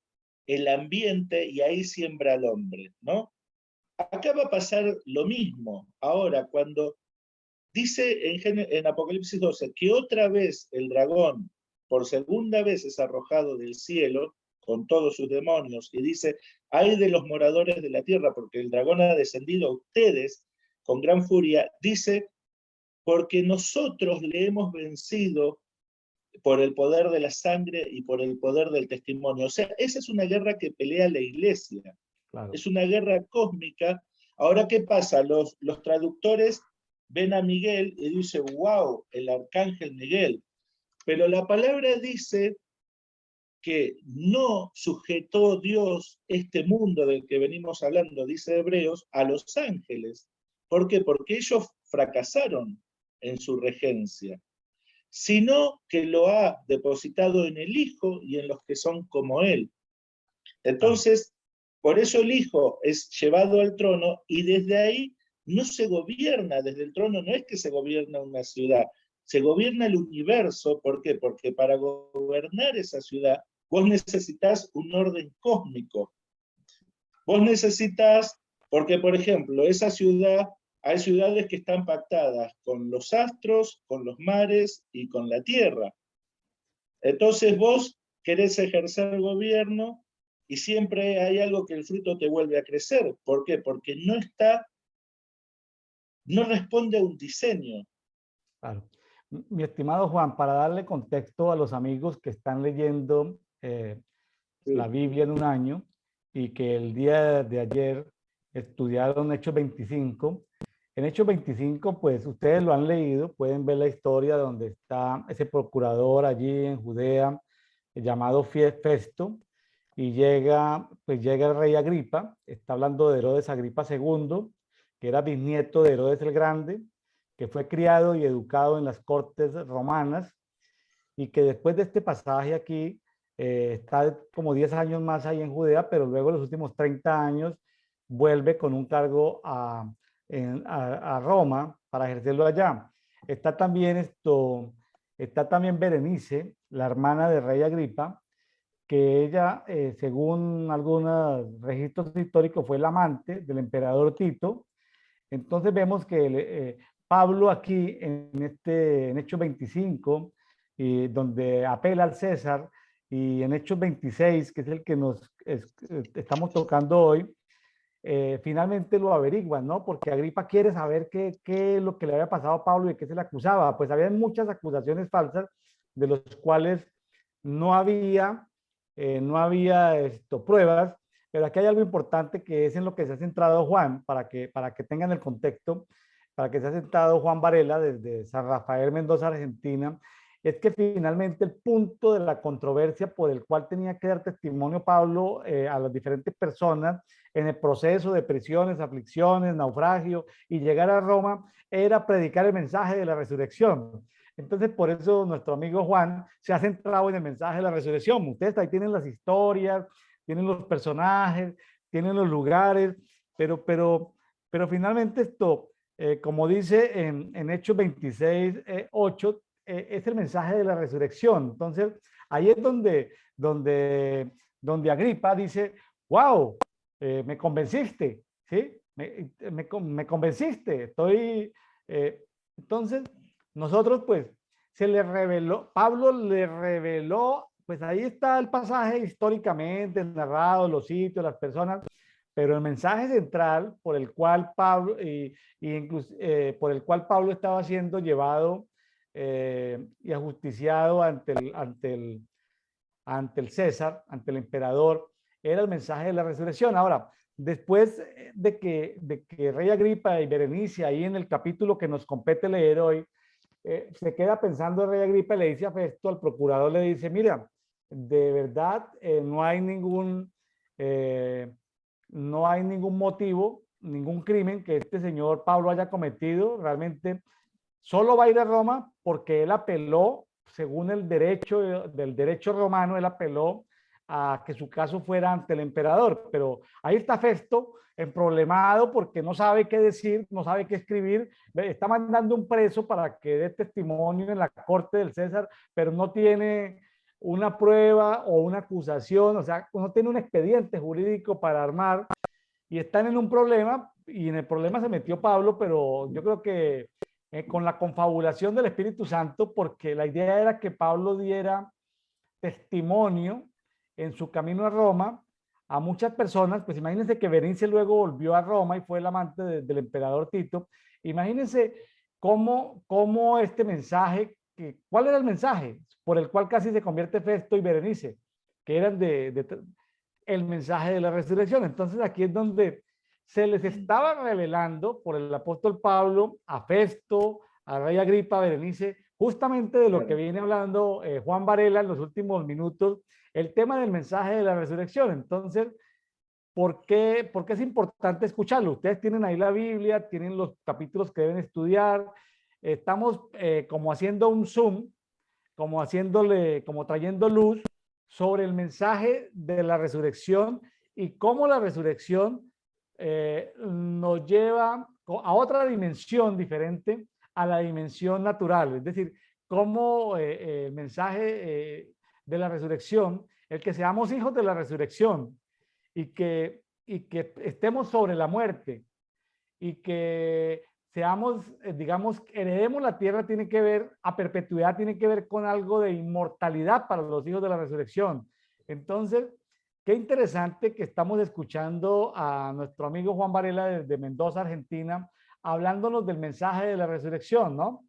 el ambiente y ahí siembra al hombre, ¿no? Acá va a pasar lo mismo. Ahora, cuando dice en Apocalipsis 12 que otra vez el dragón, por segunda vez, es arrojado del cielo con todos sus demonios, y dice, hay de los moradores de la tierra, porque el dragón ha descendido a ustedes con gran furia, dice, porque nosotros le hemos vencido por el poder de la sangre y por el poder del testimonio. O sea, esa es una guerra que pelea la iglesia. claro. Es una guerra cósmica. Ahora, ¿qué pasa? Los traductores ven a Miguel y dicen, wow, el arcángel Miguel. Pero la palabra dice que no sujetó Dios este mundo del que venimos hablando, dice Hebreos, a los ángeles. ¿Por qué? Porque ellos fracasaron en su regencia, sino que lo ha depositado en el Hijo y en los que son como Él. Claro. Entonces, por eso el Hijo es llevado al trono y desde ahí no se gobierna, desde el trono no es que se gobierna una ciudad, se gobierna el universo. ¿Por qué? Porque para gobernar esa ciudad vos necesitas un orden cósmico. Vos necesitas, porque por ejemplo, esa ciudad, hay ciudades que están pactadas con los astros, con los mares y con la tierra. Entonces vos querés ejercer el gobierno y siempre hay algo que el fruto te vuelve a crecer. ¿Por qué? Porque no está, no responde a un diseño. Claro. Mi estimado Juan, para darle contexto a los amigos que están leyendo la Sí, Biblia en un año y que el día de ayer estudiaron Hechos 25. En Hechos 25, pues ustedes lo han leído, pueden ver la historia donde está ese procurador allí en Judea llamado Festo y llega el rey Agripa, está hablando de Herodes Agripa II, que era bisnieto de Herodes el Grande, que fue criado y educado en las cortes romanas y que después de este pasaje aquí está como 10 años más ahí en Judea, pero luego los últimos 30 años vuelve con un cargo a Roma para ejercerlo allá. Está también está también Berenice, la hermana de Rey Agripa, que ella, según algunos registros históricos, fue la amante del emperador Tito. Entonces vemos que Pablo aquí en Hechos 25, donde apela al César, y en Hechos 26, que es el que estamos tocando hoy, finalmente lo averiguan, ¿no? Porque Agripa quiere saber qué es lo que le había pasado a Pablo y de qué se le acusaba. Pues había muchas acusaciones falsas de los cuales no había, pruebas, pero aquí hay algo importante que es en lo que se ha centrado Juan, para que tengan el contexto, para que se ha centrado Juan Varela desde San Rafael, Mendoza, Argentina, es que finalmente el punto de la controversia por el cual tenía que dar testimonio Pablo a las diferentes personas en el proceso de prisiones, aflicciones, naufragio y llegar a Roma era predicar el mensaje de la resurrección. Entonces, por eso nuestro amigo Juan se ha centrado en el mensaje de la resurrección. Ustedes ahí tienen las historias, tienen los personajes, tienen los lugares, pero finalmente esto, como dice en Hechos 26, 8, es el mensaje de la resurrección. Entonces, ahí es donde Agripa dice, wow, me convenciste, ¿sí? Me convenciste, estoy... entonces, nosotros pues, se le reveló, Pablo le reveló, pues ahí está el pasaje históricamente narrado, los sitios, las personas, pero el mensaje central por el cual Pablo, incluso, por el cual Pablo estaba siendo llevado y ajusticiado ante el César, ante el emperador, era el mensaje de la resurrección. Ahora, después de que Rey Agripa y Berenice, ahí en el capítulo que nos compete leer hoy, se queda pensando el Rey Agripa y le dice a Festo, al procurador, le dice, mira, de verdad no hay eh, no hay ningún motivo, ningún crimen que este señor Pablo haya cometido. Realmente solo va a ir a Roma porque él apeló, según el derecho del derecho romano, él apeló a que su caso fuera ante el emperador. Pero ahí está Festo, emproblemado porque no sabe qué decir, no sabe qué escribir, está mandando un preso para que dé testimonio en la corte del César, pero no tiene una prueba o una acusación, o sea, no tiene un expediente jurídico para armar y están en un problema y en el problema se metió Pablo, pero yo creo que con la confabulación del Espíritu Santo, porque la idea era que Pablo diera testimonio en su camino a Roma a muchas personas. Pues imagínense que Berenice luego volvió a Roma y fue el amante del emperador Tito. Imagínense cómo este mensaje, ¿cuál era el mensaje por el cual casi se convierte Festo y Berenice? Que eran el mensaje de la resurrección. Entonces aquí es donde se les estaba revelando por el apóstol Pablo a Festo, a Rey Agripa, a Berenice, justamente de lo que viene hablando Juan Varela en los últimos minutos, el tema del mensaje de la resurrección. Entonces, ¿por qué es importante escucharlo? Ustedes tienen ahí la Biblia, tienen los capítulos que deben estudiar. Estamos como haciendo un zoom, como trayendo luz sobre el mensaje de la resurrección y cómo la resurrección nos lleva a otra dimensión diferente a la dimensión natural. Es decir, cómo el mensaje de la resurrección, el que seamos hijos de la resurrección y que estemos sobre la muerte y que seamos, digamos, heredemos la tierra, tiene que ver, a perpetuidad tiene que ver con algo de inmortalidad para los hijos de la resurrección. Entonces, qué interesante que estamos escuchando a nuestro amigo Juan Varela desde Mendoza, Argentina, hablándonos del mensaje de la resurrección, ¿no?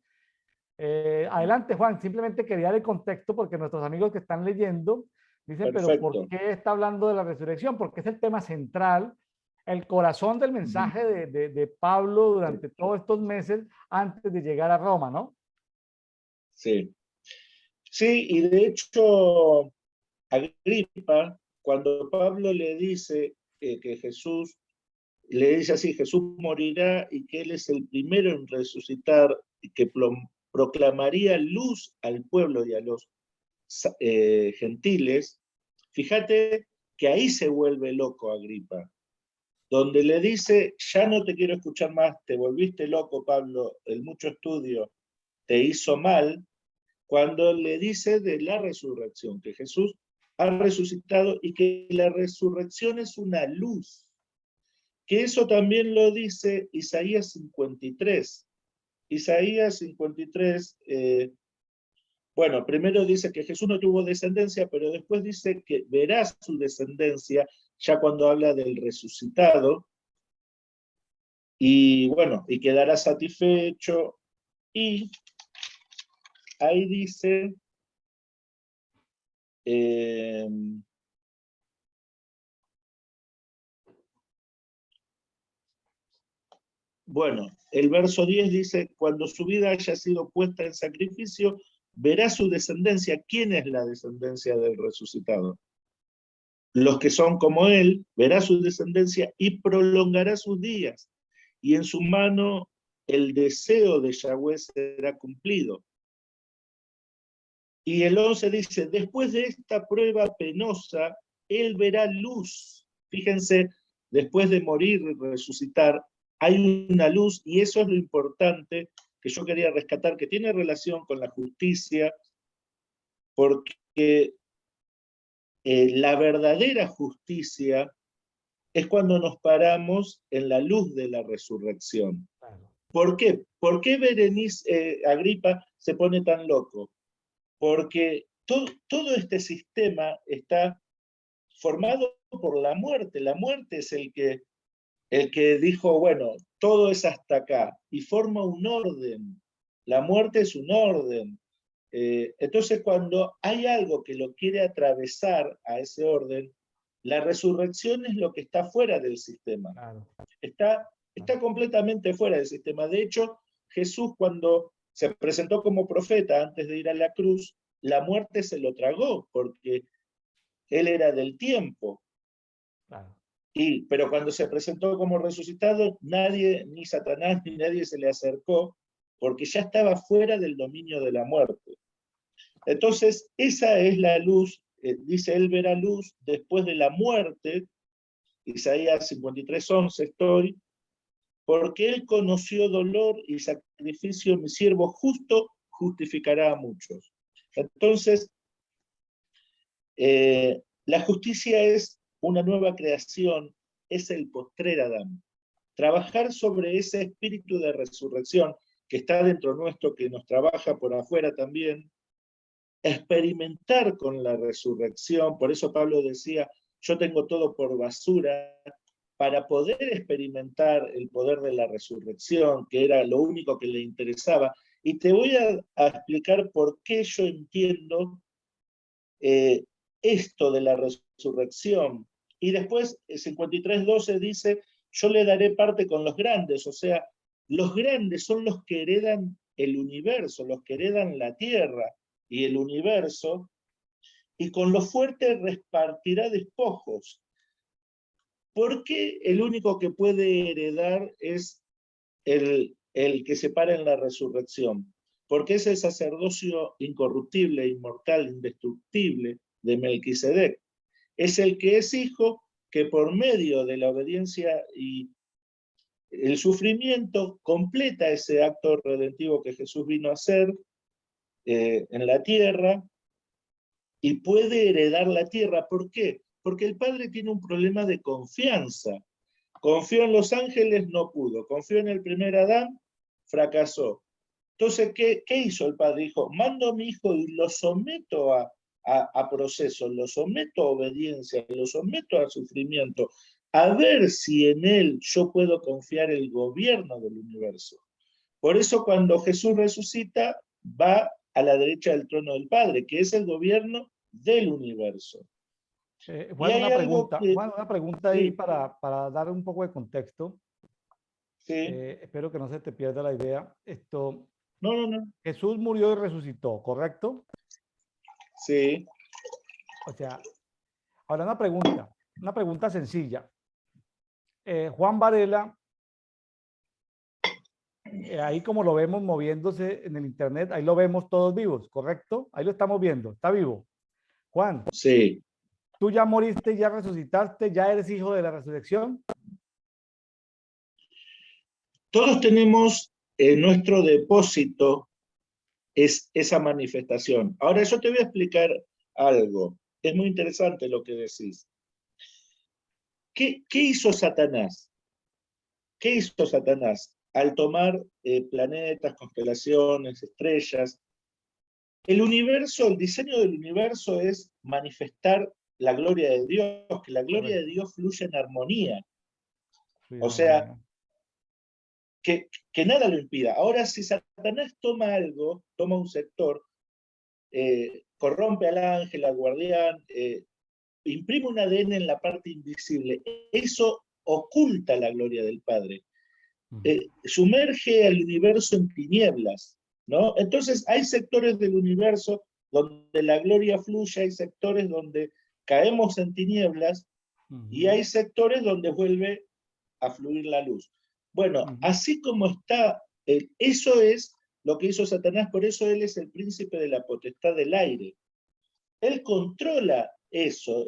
Adelante, Juan, simplemente quería dar el contexto porque nuestros amigos que están leyendo dicen, pero ¿por Perfecto. qué está hablando de la resurrección? Porque es el tema central, el corazón del mensaje de Pablo durante todos estos meses antes de llegar a Roma, ¿no? Sí. Sí, y de hecho, Agripa, cuando Pablo le dice que Jesús, le dice así, Jesús morirá y que él es el primero en resucitar y que proclamaría luz al pueblo y a los gentiles, fíjate que ahí se vuelve loco Agripa, donde le dice, ya no te quiero escuchar más, te volviste loco, Pablo, el mucho estudio te hizo mal, cuando le dice de la resurrección, que Jesús ha resucitado y que la resurrección es una luz, que eso también lo dice Isaías 53. Isaías 53, bueno, primero dice que Jesús no tuvo descendencia, pero después dice que verá su descendencia ya cuando habla del resucitado, y bueno, y quedará satisfecho, y ahí dice, bueno, el verso 10 dice, cuando su vida haya sido puesta en sacrificio, verá su descendencia. ¿Quién es la descendencia del resucitado? Los que son como él, verá su descendencia y prolongará sus días. Y en su mano el deseo de Yahweh será cumplido. Y el 11 dice, después de esta prueba penosa, él verá luz. Fíjense, después de morir y resucitar, hay una luz, y eso es lo importante que yo quería rescatar, que tiene relación con la justicia, porque la verdadera justicia es cuando nos paramos en la luz de la resurrección. ¿Por qué? ¿Por qué Berenice Agripa se pone tan loco? Porque todo este sistema está formado por la muerte. La muerte es el que dijo, bueno, todo es hasta acá, y forma un orden. La muerte es un orden. Entonces, cuando hay algo que lo quiere atravesar a ese orden, la resurrección es lo que está fuera del sistema. Claro. Está completamente fuera del sistema. De hecho, Jesús, cuando se presentó como profeta antes de ir a la cruz, la muerte se lo tragó, porque él era del tiempo. Claro. Pero cuando se presentó como resucitado, nadie, ni Satanás, ni nadie se le acercó, porque ya estaba fuera del dominio de la muerte. Entonces, esa es la luz, dice él verá luz después de la muerte, Isaías 53:11 estoy, porque él conoció dolor y sacrificio, mi siervo justo justificará a muchos. Entonces, la justicia es una nueva creación, es el postrer Adán. Trabajar sobre ese espíritu de resurrección que está dentro nuestro, que nos trabaja por afuera también, experimentar con la resurrección. Por eso Pablo decía, yo tengo todo por basura, para poder experimentar el poder de la resurrección, que era lo único que le interesaba. Y te voy a explicar por qué yo entiendo esto de la resurrección. Y después, 53:12 dice, yo le daré parte con los grandes, o sea, los grandes son los que heredan el universo, los que heredan la tierra y el universo, y con los fuertes repartirá despojos. ¿Por qué el único que puede heredar es el que se para en la resurrección? Porque es el sacerdocio incorruptible, inmortal, indestructible de Melquisedec. Es el que es hijo, que por medio de la obediencia y el sufrimiento completa ese acto redentivo que Jesús vino a hacer en la tierra, y puede heredar la tierra. ¿Por qué? Porque el Padre tiene un problema de confianza. Confió en los ángeles, no pudo. Confió en el primer Adán, fracasó. Entonces, ¿qué hizo el Padre? Dijo, mando a mi hijo y lo someto a proceso, lo someto a obediencia, lo someto a sufrimiento, a ver si en él yo puedo confiar el gobierno del universo. Por eso cuando Jesús resucita, va a la derecha del trono del Padre, que es el gobierno del universo. Juan, una pregunta, Juan, una pregunta ahí sí, para dar un poco de contexto. sí. Espero que no se te pierda la idea. No. Jesús murió y resucitó, ¿correcto? Sí. O sea, ahora una pregunta sencilla. Juan Varela, ahí como lo vemos moviéndose en el internet, ahí lo vemos todos vivos, ¿correcto? Ahí lo estamos viendo, está vivo. Juan, Sí. ¿tú ya moriste, ya resucitaste, ya eres hijo de la resurrección? Todos tenemos en nuestro depósito esa manifestación. Ahora yo te voy a explicar algo. Es muy interesante lo que decís. ¿Qué hizo Satanás? ¿Qué hizo Satanás? Al tomar planetas, constelaciones, estrellas, el universo, el diseño del universo es manifestar la gloria de Dios, que la gloria de Dios fluya en armonía. O sea, que nada lo impida. Ahora, si Satanás toma algo, toma un sector, corrompe al ángel, al guardián, imprime un ADN en la parte invisible, eso oculta la gloria del Padre. Sumerge al universo en tinieblas, ¿no? Entonces hay sectores del universo donde la gloria fluye, hay sectores donde caemos en tinieblas y hay sectores donde vuelve a fluir la luz. Bueno, así como está, eso es lo que hizo Satanás, por eso él es el príncipe de la potestad del aire. Él controla eso,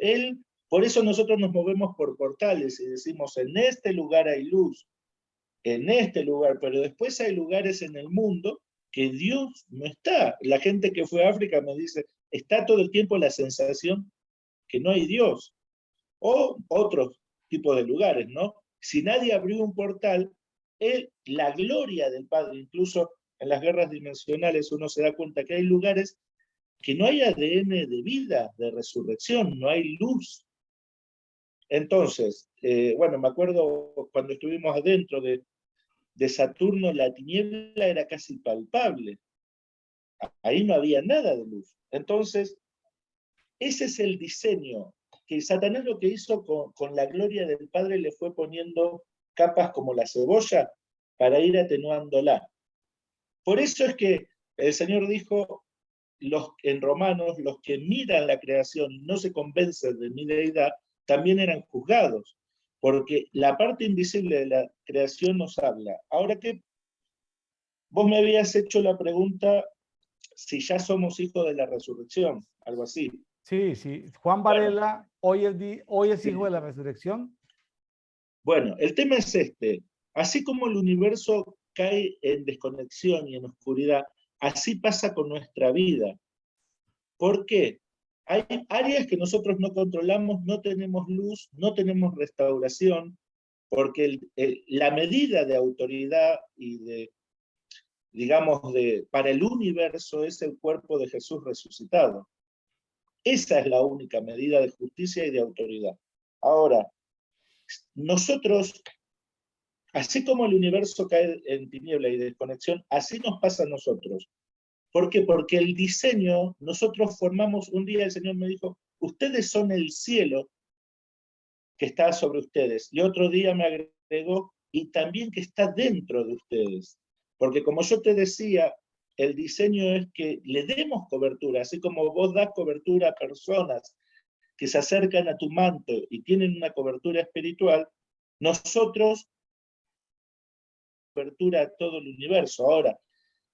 por eso nosotros nos movemos por portales y decimos, en este lugar hay luz, en este lugar, pero después hay lugares en el mundo que Dios no está. La gente que fue a África me dice, está todo el tiempo la sensación que no hay Dios. O otros tipos de lugares, ¿no? Si nadie abrió un portal, la gloria del Padre, incluso en las guerras dimensionales uno se da cuenta que hay lugares que no hay ADN de vida, de resurrección, no hay luz. Entonces, bueno, me acuerdo cuando estuvimos adentro de Saturno, la tiniebla era casi palpable. Ahí no había nada de luz. Entonces, ese es el diseño, que Satanás lo que hizo con la gloria del Padre le fue poniendo capas como la cebolla para ir atenuándola. Por eso es que el Señor dijo en Romanos, los que miran la creación y no se convencen de mi deidad, también eran juzgados, porque la parte invisible de la creación nos habla. Ahora que vos me habías hecho la pregunta si ya somos hijos de la resurrección, algo así. Sí, sí. Juan Varela, hoy es hijo de la resurrección. Bueno, el tema es este. Así como el universo cae en desconexión y en oscuridad, así pasa con nuestra vida. ¿Por qué? Hay áreas que nosotros no controlamos, no tenemos luz, no tenemos restauración, porque la medida de autoridad y digamos, para el universo es el cuerpo de Jesús resucitado. Esa es la única medida de justicia y de autoridad. Ahora, nosotros, así como el universo cae en tiniebla y desconexión, así nos pasa a nosotros. ¿Por qué? Porque el diseño, nosotros formamos, un día el Señor me dijo, ustedes son el cielo que está sobre ustedes. Y otro día me agregó, y también que está dentro de ustedes. Porque como yo te decía, el diseño es que le demos cobertura, así como vos das cobertura a personas que se acercan a tu manto y tienen una cobertura espiritual, nosotros cobertura a todo el universo. Ahora,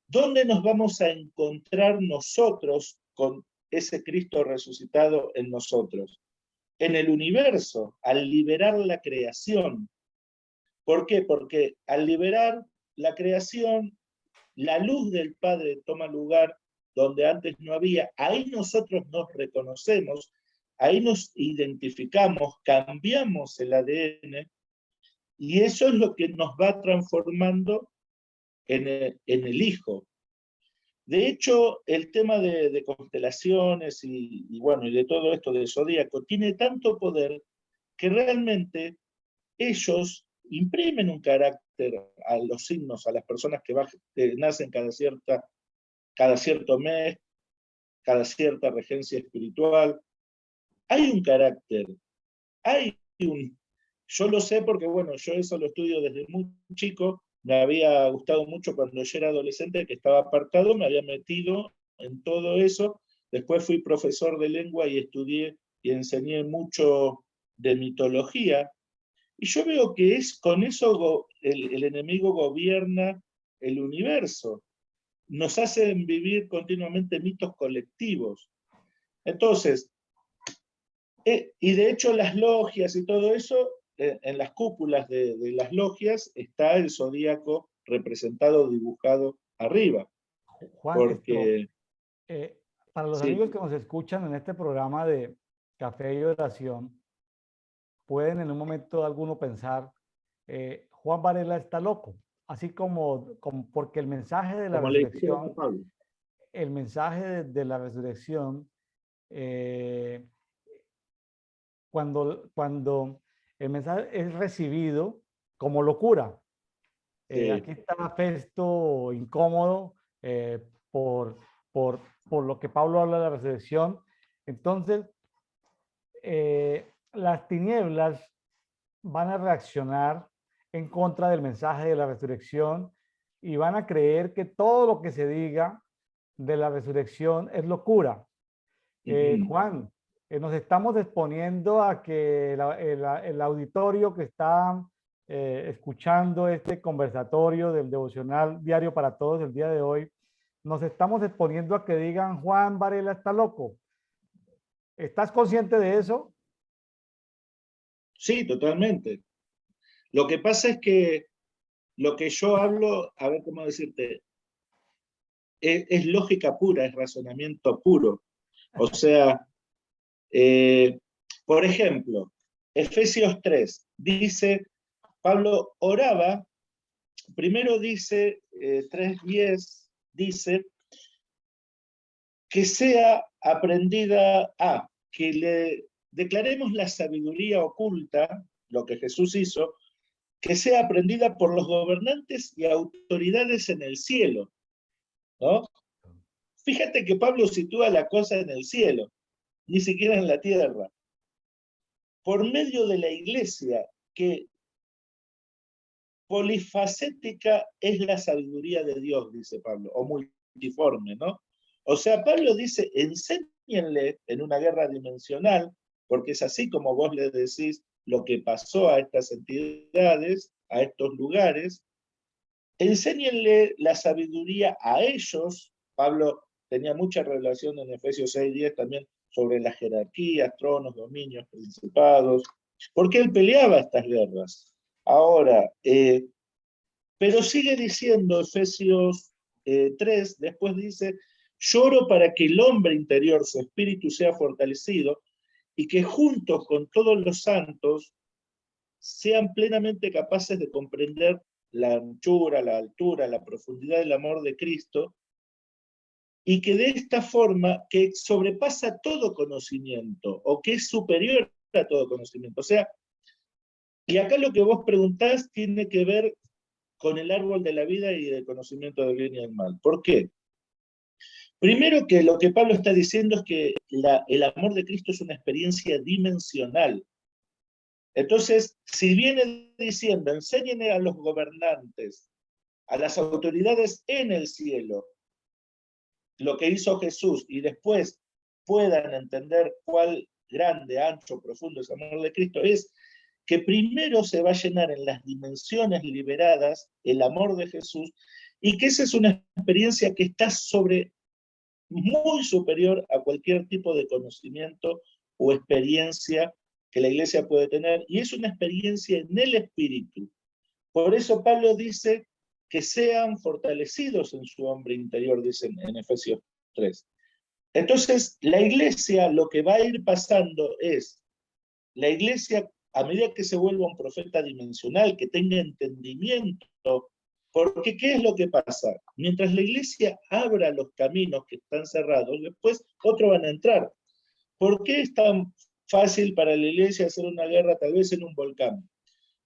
¿dónde nos vamos a encontrar nosotros con ese Cristo resucitado en nosotros? En el universo, al liberar la creación. ¿Por qué? Porque al liberar la creación, la luz del Padre toma lugar donde antes no había. Ahí nosotros nos reconocemos, ahí nos identificamos, cambiamos el ADN, y eso es lo que nos va transformando en el Hijo. De hecho, el tema de constelaciones bueno, y de todo esto del zodíaco tiene tanto poder que realmente ellos imprimen un carácter a los signos, a las personas que nacen cada cierto mes, cada cierta regencia espiritual. Hay un carácter, hay un... Yo lo sé porque, bueno, yo eso lo estudio desde muy chico. Me había gustado mucho cuando yo era adolescente, que estaba apartado, me había metido en todo eso. Después fui profesor de lengua y estudié y enseñé mucho de mitología. Y yo veo que con eso el enemigo gobierna el universo. Nos hacen vivir continuamente mitos colectivos. Entonces, y de hecho las logias y todo eso, en las cúpulas de las logias está el zodíaco representado, dibujado arriba. Juan, Porque, para los sí, amigos que nos escuchan en este programa de Café y Oración, pueden en un momento alguno pensar, Juan Varela está loco, así como porque el mensaje de la como le dijeron a resurrección, Pablo. el mensaje de la resurrección, eh, cuando el mensaje es recibido como locura. Sí, Aquí está Festo incómodo por, por lo que Pablo habla de la resurrección. Entonces, las tinieblas van a reaccionar en contra del mensaje de la resurrección y van a creer que todo lo que se diga de la resurrección es locura. Juan, nos estamos exponiendo a que el auditorio que está escuchando este conversatorio del devocional diario para todos el día de hoy, nos estamos exponiendo a que digan Juan Varela está loco. ¿Estás consciente de eso? Sí, totalmente. Lo que pasa es que lo que yo hablo, a ver cómo decirte, es lógica pura, es razonamiento puro. O sea, por ejemplo, Efesios 3 dice, Pablo oraba, primero dice, 3:10, dice, que sea aprendida que le declaremos la sabiduría oculta, lo que Jesús hizo, que sea aprendida por los gobernantes y autoridades en el cielo, ¿no? Fíjate que Pablo sitúa la cosa en el cielo, ni siquiera en la tierra. Por medio de la iglesia, que polifacética es la sabiduría de Dios, dice Pablo, o multiforme, ¿no? O sea, Pablo dice, enséñenle en una guerra dimensional, porque es así como vos le decís lo que pasó a estas entidades, a estos lugares, enséñenle la sabiduría a ellos. Pablo tenía mucha revelación en Efesios 6:10 también sobre las jerarquías, tronos, dominios, principados, porque él peleaba estas guerras. Ahora, pero sigue diciendo Efesios 3, después dice, lloro para que el hombre interior, su espíritu, sea fortalecido y que juntos con todos los santos sean plenamente capaces de comprender la anchura, la altura, la profundidad del amor de Cristo, y que de esta forma que sobrepasa todo conocimiento, o que es superior a todo conocimiento. O sea, y acá lo que vos preguntás tiene que ver con el árbol de la vida y del conocimiento del bien y del mal. ¿Por qué? Primero, que lo que Pablo está diciendo es que el amor de Cristo es una experiencia dimensional. Entonces, si viene diciendo, enséñenle a los gobernantes, a las autoridades en el cielo, lo que hizo Jesús, y después puedan entender cuál grande, ancho, profundo es el amor de Cristo, es que primero se va a llenar en las dimensiones liberadas el amor de Jesús, y que esa es una experiencia que está muy superior a cualquier tipo de conocimiento o experiencia que la iglesia puede tener, y es una experiencia en el espíritu. Por eso Pablo dice que sean fortalecidos en su hombre interior, dicen en Efesios 3. Entonces, la iglesia, lo que va a ir pasando es, la iglesia, a medida que se vuelva un profeta dimensional, que tenga entendimiento, porque ¿qué es lo que pasa? Mientras la iglesia abra los caminos que están cerrados, después otros van a entrar. ¿Por qué es tan fácil para la iglesia hacer una guerra tal vez en un volcán?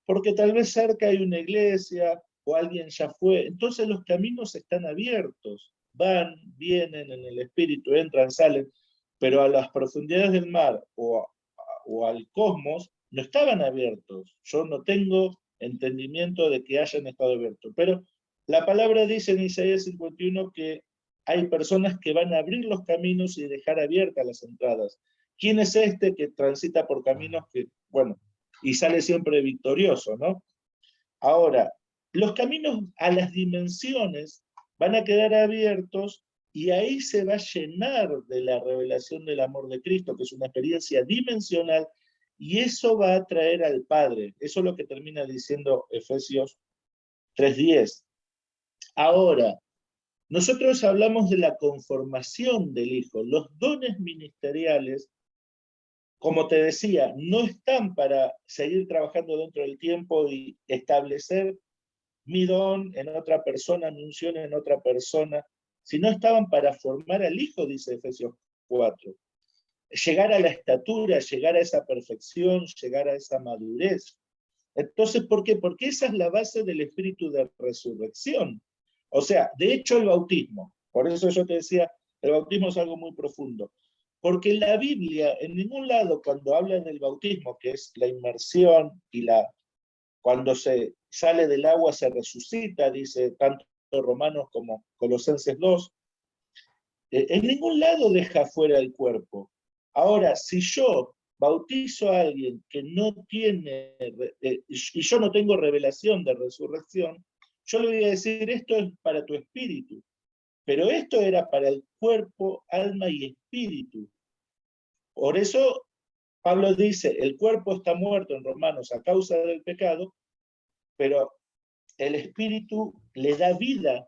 Porque tal vez cerca hay una iglesia o alguien ya fue. Entonces los caminos están abiertos. Van, vienen en el espíritu, entran, salen, pero a las profundidades del mar o al cosmos no estaban abiertos. Yo no tengo entendimiento de que hayan estado abiertos. Pero la palabra dice en Isaías 51 que hay personas que van a abrir los caminos y dejar abiertas las entradas. ¿Quién es este que transita por caminos que, bueno, y sale siempre victorioso, ¿no? Ahora, los caminos a las dimensiones van a quedar abiertos y ahí se va a llenar de la revelación del amor de Cristo, que es una experiencia dimensional, y eso va a traer al Padre. Eso es lo que termina diciendo Efesios 3:10. Ahora, nosotros hablamos de la conformación del Hijo. Los dones ministeriales, como te decía, no están para seguir trabajando dentro del tiempo y establecer mi don en otra persona, mi unción en otra persona, sino estaban para formar al Hijo, dice Efesios 4. Llegar a la estatura, llegar a esa perfección, llegar a esa madurez. Entonces, ¿por qué? Porque esa es la base del espíritu de resurrección. O sea, de hecho el bautismo, por eso yo te decía, el bautismo es algo muy profundo. Porque en la Biblia, en ningún lado, cuando habla del bautismo, que es la inmersión y cuando se sale del agua se resucita, dice tanto Romanos como Colosenses 2, en ningún lado deja fuera el cuerpo. Ahora, si yo bautizo a alguien que no tiene, y yo no tengo revelación de resurrección, yo le voy a decir, esto es para tu espíritu, pero esto era para el cuerpo, alma y espíritu. Por eso Pablo dice, el cuerpo está muerto en Romanos a causa del pecado, pero el espíritu le da vida,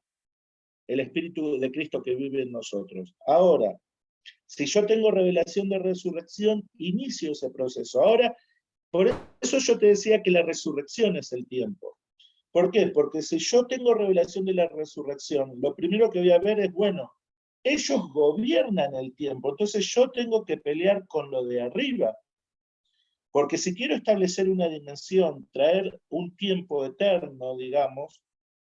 el espíritu de Cristo que vive en nosotros. Ahora, si yo tengo revelación de resurrección, inicio ese proceso. Ahora, por eso yo te decía que la resurrección es el tiempo. ¿Por qué? Porque si yo tengo revelación de la resurrección, lo primero que voy a ver es, bueno, ellos gobiernan el tiempo, entonces yo tengo que pelear con lo de arriba. Porque si quiero establecer una dimensión, traer un tiempo eterno, digamos,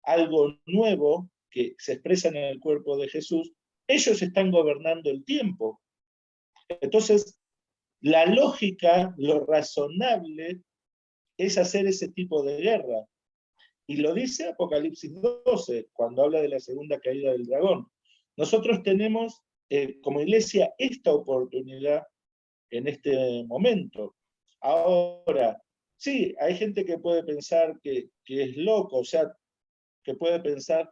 algo nuevo que se expresa en el cuerpo de Jesús, ellos están gobernando el tiempo. Entonces, la lógica, lo razonable, es hacer ese tipo de guerra. Y lo dice Apocalipsis 12, cuando habla de la segunda caída del dragón. Nosotros tenemos, como iglesia, esta oportunidad en este momento. Ahora, sí, hay gente que puede pensar que es loco, o sea, que puede pensar,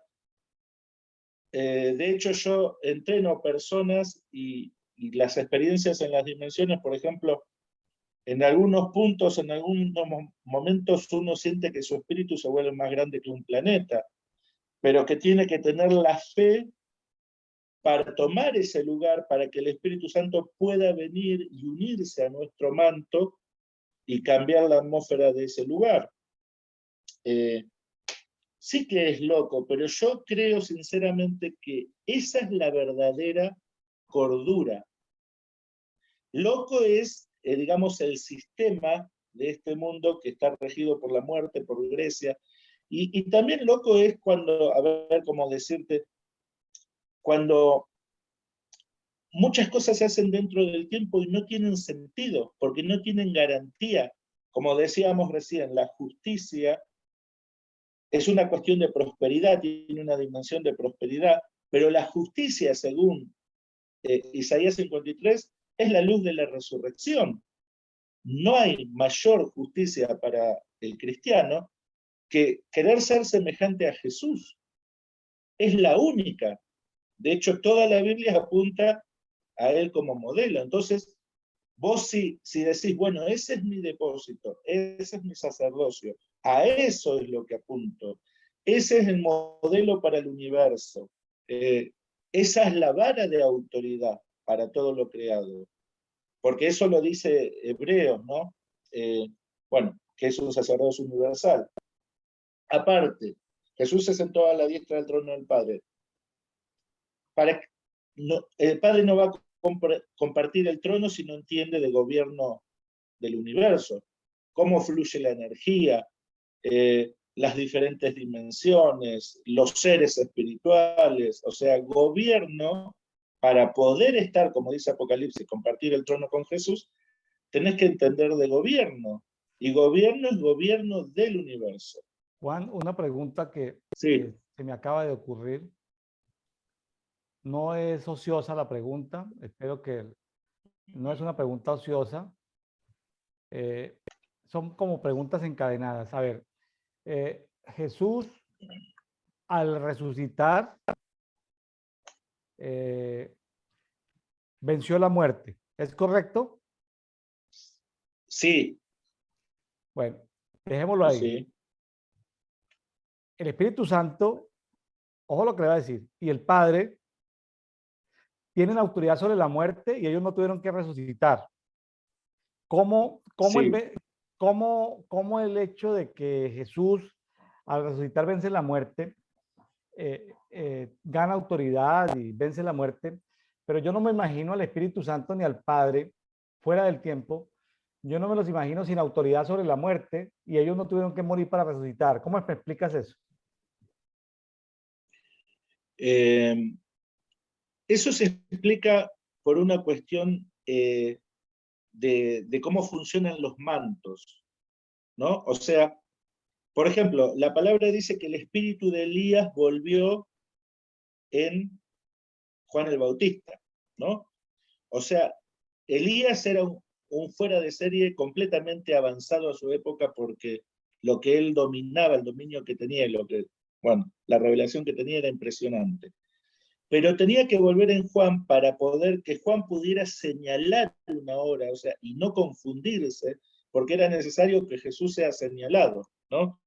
de hecho yo entreno personas y las experiencias en las dimensiones, por ejemplo, en algunos puntos, en algunos momentos uno siente que su espíritu se vuelve más grande que un planeta, pero que tiene que tener la fe para tomar ese lugar, para que el Espíritu Santo pueda venir y unirse a nuestro manto y cambiar la atmósfera de ese lugar. Sí que es loco, pero yo creo sinceramente que esa es la verdadera cordura. Loco es, digamos, el sistema de este mundo que está regido por la muerte, por Grecia, y también loco es cuando, a ver cómo decirte, cuando muchas cosas se hacen dentro del tiempo y no tienen sentido, porque no tienen garantía. Como decíamos recién, la justicia es una cuestión de prosperidad, tiene una dimensión de prosperidad, pero la justicia, según Isaías 53, es la luz de la resurrección. No hay mayor justicia para el cristiano que querer ser semejante a Jesús. Es la única. De hecho, toda la Biblia apunta a él como modelo. Entonces, vos si decís, bueno, ese es mi depósito, ese es mi sacerdocio, a eso es lo que apunto, ese es el modelo para el universo, esa es la vara de autoridad para todo lo creado, porque eso lo dice Hebreos, ¿no? Bueno, que es un sacerdocio universal. Aparte, Jesús se sentó a la diestra del trono del Padre. El Padre no va a compartir el trono si no entiende de gobierno del universo, cómo fluye la energía, las diferentes dimensiones, los seres espirituales, o sea, gobierno, para poder estar, como dice Apocalipsis, compartir el trono con Jesús, tenés que entender de gobierno, y gobierno es gobierno del universo. Juan, una pregunta sí. que se me acaba de ocurrir. No es ociosa la pregunta, espero que no es una pregunta ociosa. Son como preguntas encadenadas. A ver, Jesús al resucitar venció la muerte, ¿es correcto? Sí. Bueno, dejémoslo ahí. Sí. El Espíritu Santo, ojo lo que le va a decir, y el Padre tienen autoridad sobre la muerte y ellos no tuvieron que resucitar. ¿Cómo el hecho de que Jesús al resucitar vence la muerte, gana autoridad y vence la muerte? Pero yo no me imagino al Espíritu Santo ni al Padre fuera del tiempo. Yo no me los imagino sin autoridad sobre la muerte y ellos no tuvieron que morir para resucitar. ¿Cómo me explicas eso? Eso se explica por una cuestión de cómo funcionan los mantos, ¿no? O sea, Por ejemplo, la palabra dice que el espíritu de Elías volvió en Juan el Bautista, ¿no? O sea, Elías era un fuera de serie completamente avanzado a su época porque lo que él dominaba, el dominio que tenía, bueno, la revelación que tenía era impresionante. Pero tenía que volver en Juan para poder que Juan pudiera señalar una hora, o sea, y no confundirse, porque era necesario que Jesús sea señalado, ¿no?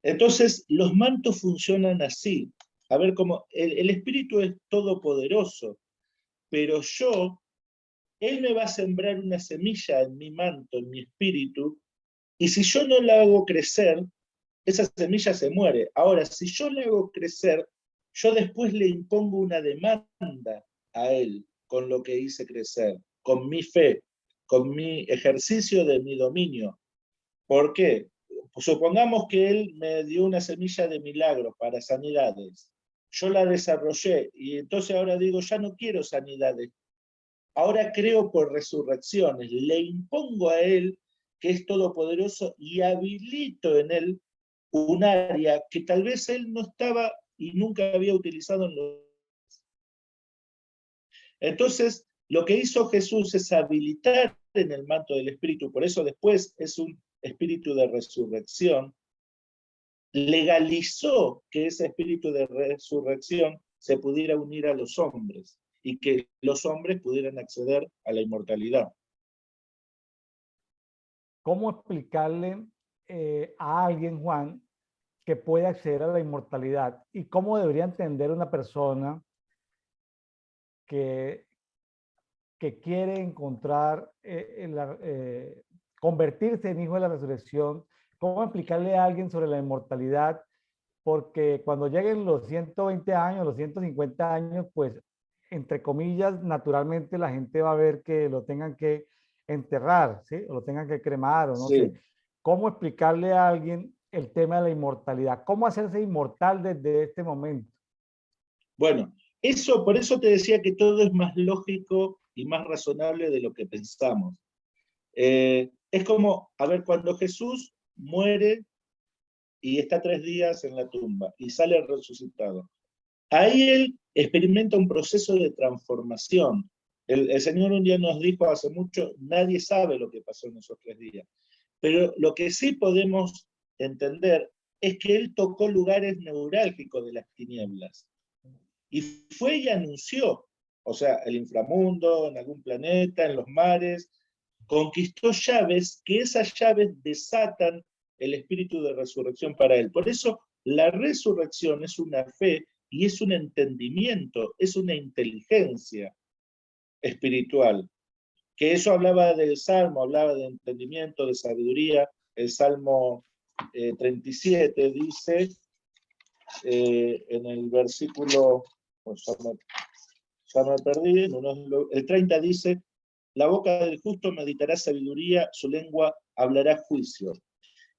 Entonces, los mantos funcionan así. A ver, cómo el Espíritu es todopoderoso, pero Él me va a sembrar una semilla en mi manto, en mi espíritu, y si yo no la hago crecer, esa semilla se muere. Ahora, si yo la hago crecer, yo después le impongo una demanda a Él con lo que hice crecer, con mi fe, con mi ejercicio de mi dominio. ¿Por qué? Supongamos que Él me dio una semilla de milagro para sanidades. Yo la desarrollé y entonces ahora digo, ya no quiero sanidades. Ahora creo por resurrecciones, le impongo a Él que es todopoderoso y habilito en Él un área que tal vez Él no estaba y nunca había utilizado en los... Entonces, lo que hizo Jesús es habilitar en el manto del Espíritu, por eso después es un espíritu de resurrección, legalizó que ese espíritu de resurrección se pudiera unir a los hombres y que los hombres pudieran acceder a la inmortalidad. ¿Cómo explicarle a alguien, Juan, que puede acceder a la inmortalidad? ¿Y cómo debería entender una persona que, que quiere encontrar, convertirse en hijo de la resurrección? ¿Cómo explicarle a alguien sobre la inmortalidad? Porque cuando lleguen los 120 años, los 150 años, pues, entre comillas, naturalmente la gente va a ver que lo tengan que enterrar, ¿sí? O lo tengan que cremar, o no sé. Sí. ¿Cómo explicarle a alguien el tema de la inmortalidad? ¿Cómo hacerse inmortal desde este momento? Bueno, por eso te decía que todo es más lógico y más razonable de lo que pensamos. Es como, a ver, cuando Jesús muere y está 3 días en la tumba y sale resucitado, ahí él experimenta un proceso de transformación. El Señor un día nos dijo hace mucho, nadie sabe lo que pasó en esos 3 días. Pero lo que sí podemos entender es que él tocó lugares neurálgicos de las tinieblas. Y fue y anunció, o sea, el inframundo, en algún planeta, en los mares, conquistó llaves, que esas llaves desatan el espíritu de resurrección para él. Por eso la resurrección es una fe y es un entendimiento, es una inteligencia espiritual. Que eso hablaba del Salmo, hablaba de entendimiento, de sabiduría. El Salmo 37 dice, en el versículo, pues ya me perdí, el 30 dice, la boca del justo meditará sabiduría, su lengua hablará juicio.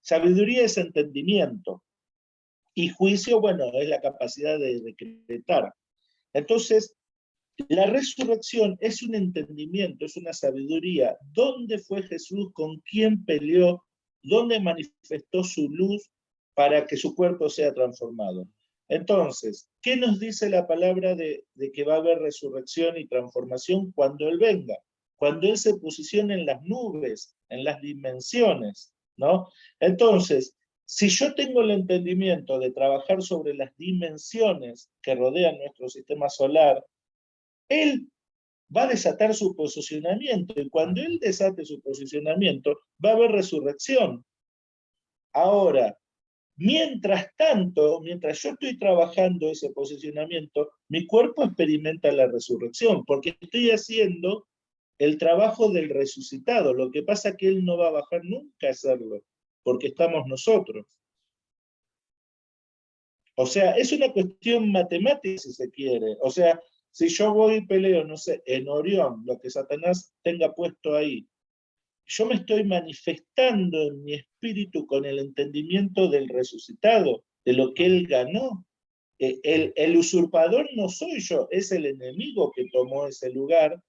Sabiduría es entendimiento, y juicio, bueno, es la capacidad de decretar. Entonces, la resurrección es un entendimiento, es una sabiduría. ¿Dónde fue Jesús? ¿Con quién peleó? ¿Dónde manifestó su luz para que su cuerpo sea transformado? Entonces, ¿qué nos dice la palabra de que va a haber resurrección y transformación cuando Él venga? Cuando Él se posicione en las nubes, en las dimensiones, ¿no? Entonces, si yo tengo el entendimiento de trabajar sobre las dimensiones que rodean nuestro sistema solar, Él va a desatar su posicionamiento, y cuando Él desate su posicionamiento, va a haber resurrección. Ahora, mientras tanto, mientras yo estoy trabajando ese posicionamiento, mi cuerpo experimenta la resurrección, porque estoy haciendo el trabajo del resucitado. Lo que pasa es que Él no va a bajar nunca a hacerlo, porque estamos nosotros. O sea, es una cuestión matemática, si se quiere. O sea, si yo voy y peleo, no sé, en Orión, lo que Satanás tenga puesto ahí, yo me estoy manifestando en mi espíritu con el entendimiento del resucitado, de lo que Él ganó. El usurpador no soy yo, es el enemigo que tomó ese lugar,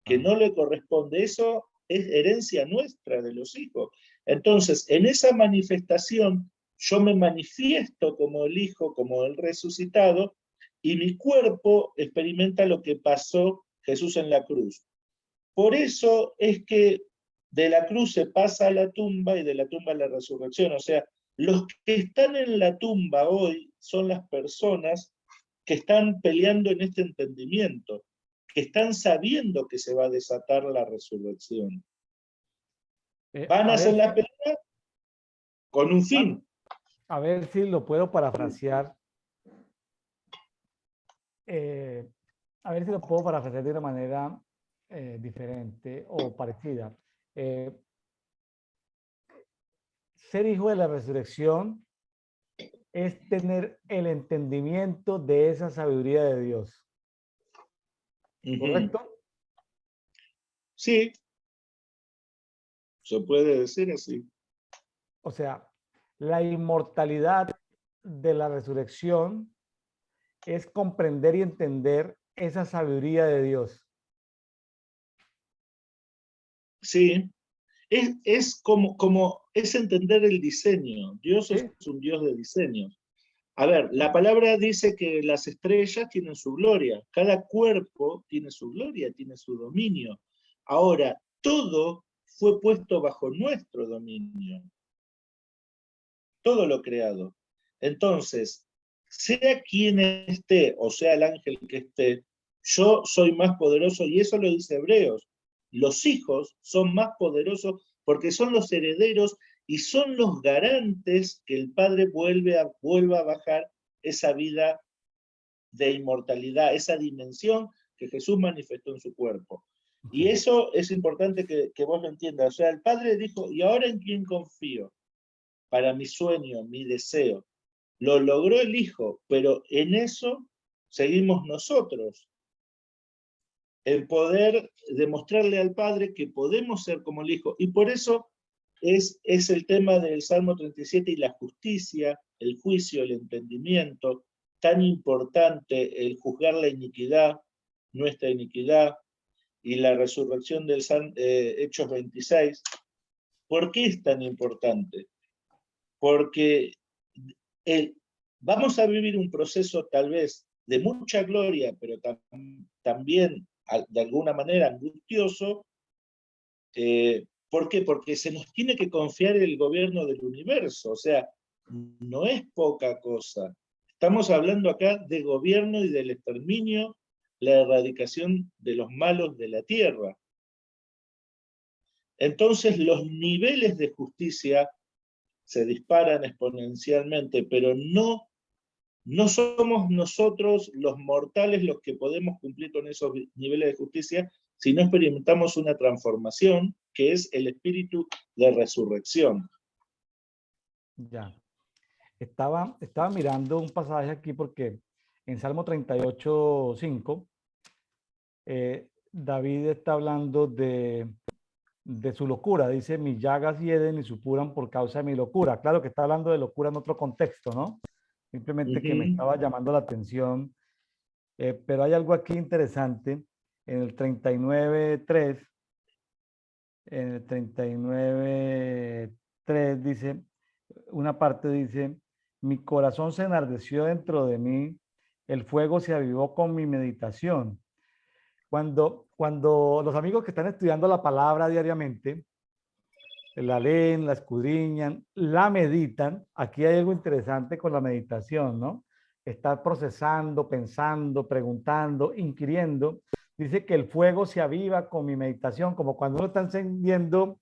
que no le corresponde. Eso es herencia nuestra de los hijos. Entonces, en esa manifestación, yo me manifiesto como el Hijo, como el resucitado, y mi cuerpo experimenta lo que pasó Jesús en la cruz. Por eso es que de la cruz se pasa a la tumba y de la tumba a la resurrección. O sea, los que están en la tumba hoy son las personas que están peleando en este entendimiento, que están sabiendo que se va a desatar la resurrección. Van a hacer la pelea con un fin. A ver si lo puedo parafrasear. A ver si lo puedo parafrasear de una manera diferente o parecida. Ser hijo de la resurrección es tener el entendimiento de esa sabiduría de Dios. ¿Correcto? Sí, se puede decir así. O sea, la inmortalidad de la resurrección es comprender y entender esa sabiduría de Dios. Sí, es como es entender el diseño. Dios ¿Sí? es un Dios de diseño. A ver, la palabra dice que las estrellas tienen su gloria, cada cuerpo tiene su gloria, tiene su dominio. Ahora, todo fue puesto bajo nuestro dominio, todo lo creado. Entonces, sea quien esté, o sea el ángel que esté, yo soy más poderoso, y eso lo dice Hebreos. Los hijos son más poderosos porque son los herederos y son los garantes que el Padre vuelva a bajar esa vida de inmortalidad, esa dimensión que Jesús manifestó en su cuerpo. Y eso es importante que vos lo entiendas. O sea, el Padre dijo, ¿y ahora en quién confío? Para mi sueño, mi deseo. Lo logró el Hijo, pero en eso seguimos nosotros. El poder demostrarle al Padre que podemos ser como el Hijo. Y por eso es el tema del Salmo 37 y la justicia, el juicio, el entendimiento, tan importante el juzgar la iniquidad, nuestra iniquidad, y la resurrección del Hechos 26. ¿Por qué es tan importante? Porque vamos a vivir un proceso tal vez de mucha gloria, pero también de alguna manera angustioso. ¿Por qué? Porque se nos tiene que confiar el gobierno del universo, o sea, no es poca cosa. Estamos hablando acá de gobierno y del exterminio, la erradicación de los malos de la tierra. Entonces los niveles de justicia se disparan exponencialmente, pero no somos nosotros los mortales los que podemos cumplir con esos niveles de justicia, si no experimentamos una transformación que es el espíritu de resurrección. Ya. Estaba mirando un pasaje aquí porque en Salmo 38:5 David está hablando de su locura. Dice, mis llagas hieden y supuran por causa de mi locura. Claro que está hablando de locura en otro contexto, ¿no? Simplemente que me estaba llamando la atención. Pero hay algo aquí interesante. En el 39:3, en el 39:3 dice, una parte dice, mi corazón se enardeció dentro de mí, el fuego se avivó con mi meditación. Cuando los amigos que están estudiando la palabra diariamente, la leen, la escudriñan, la meditan, aquí hay algo interesante con la meditación, ¿no? Estar procesando, pensando, preguntando, inquiriendo. Dice que el fuego se aviva con mi meditación, como cuando uno está encendiendo,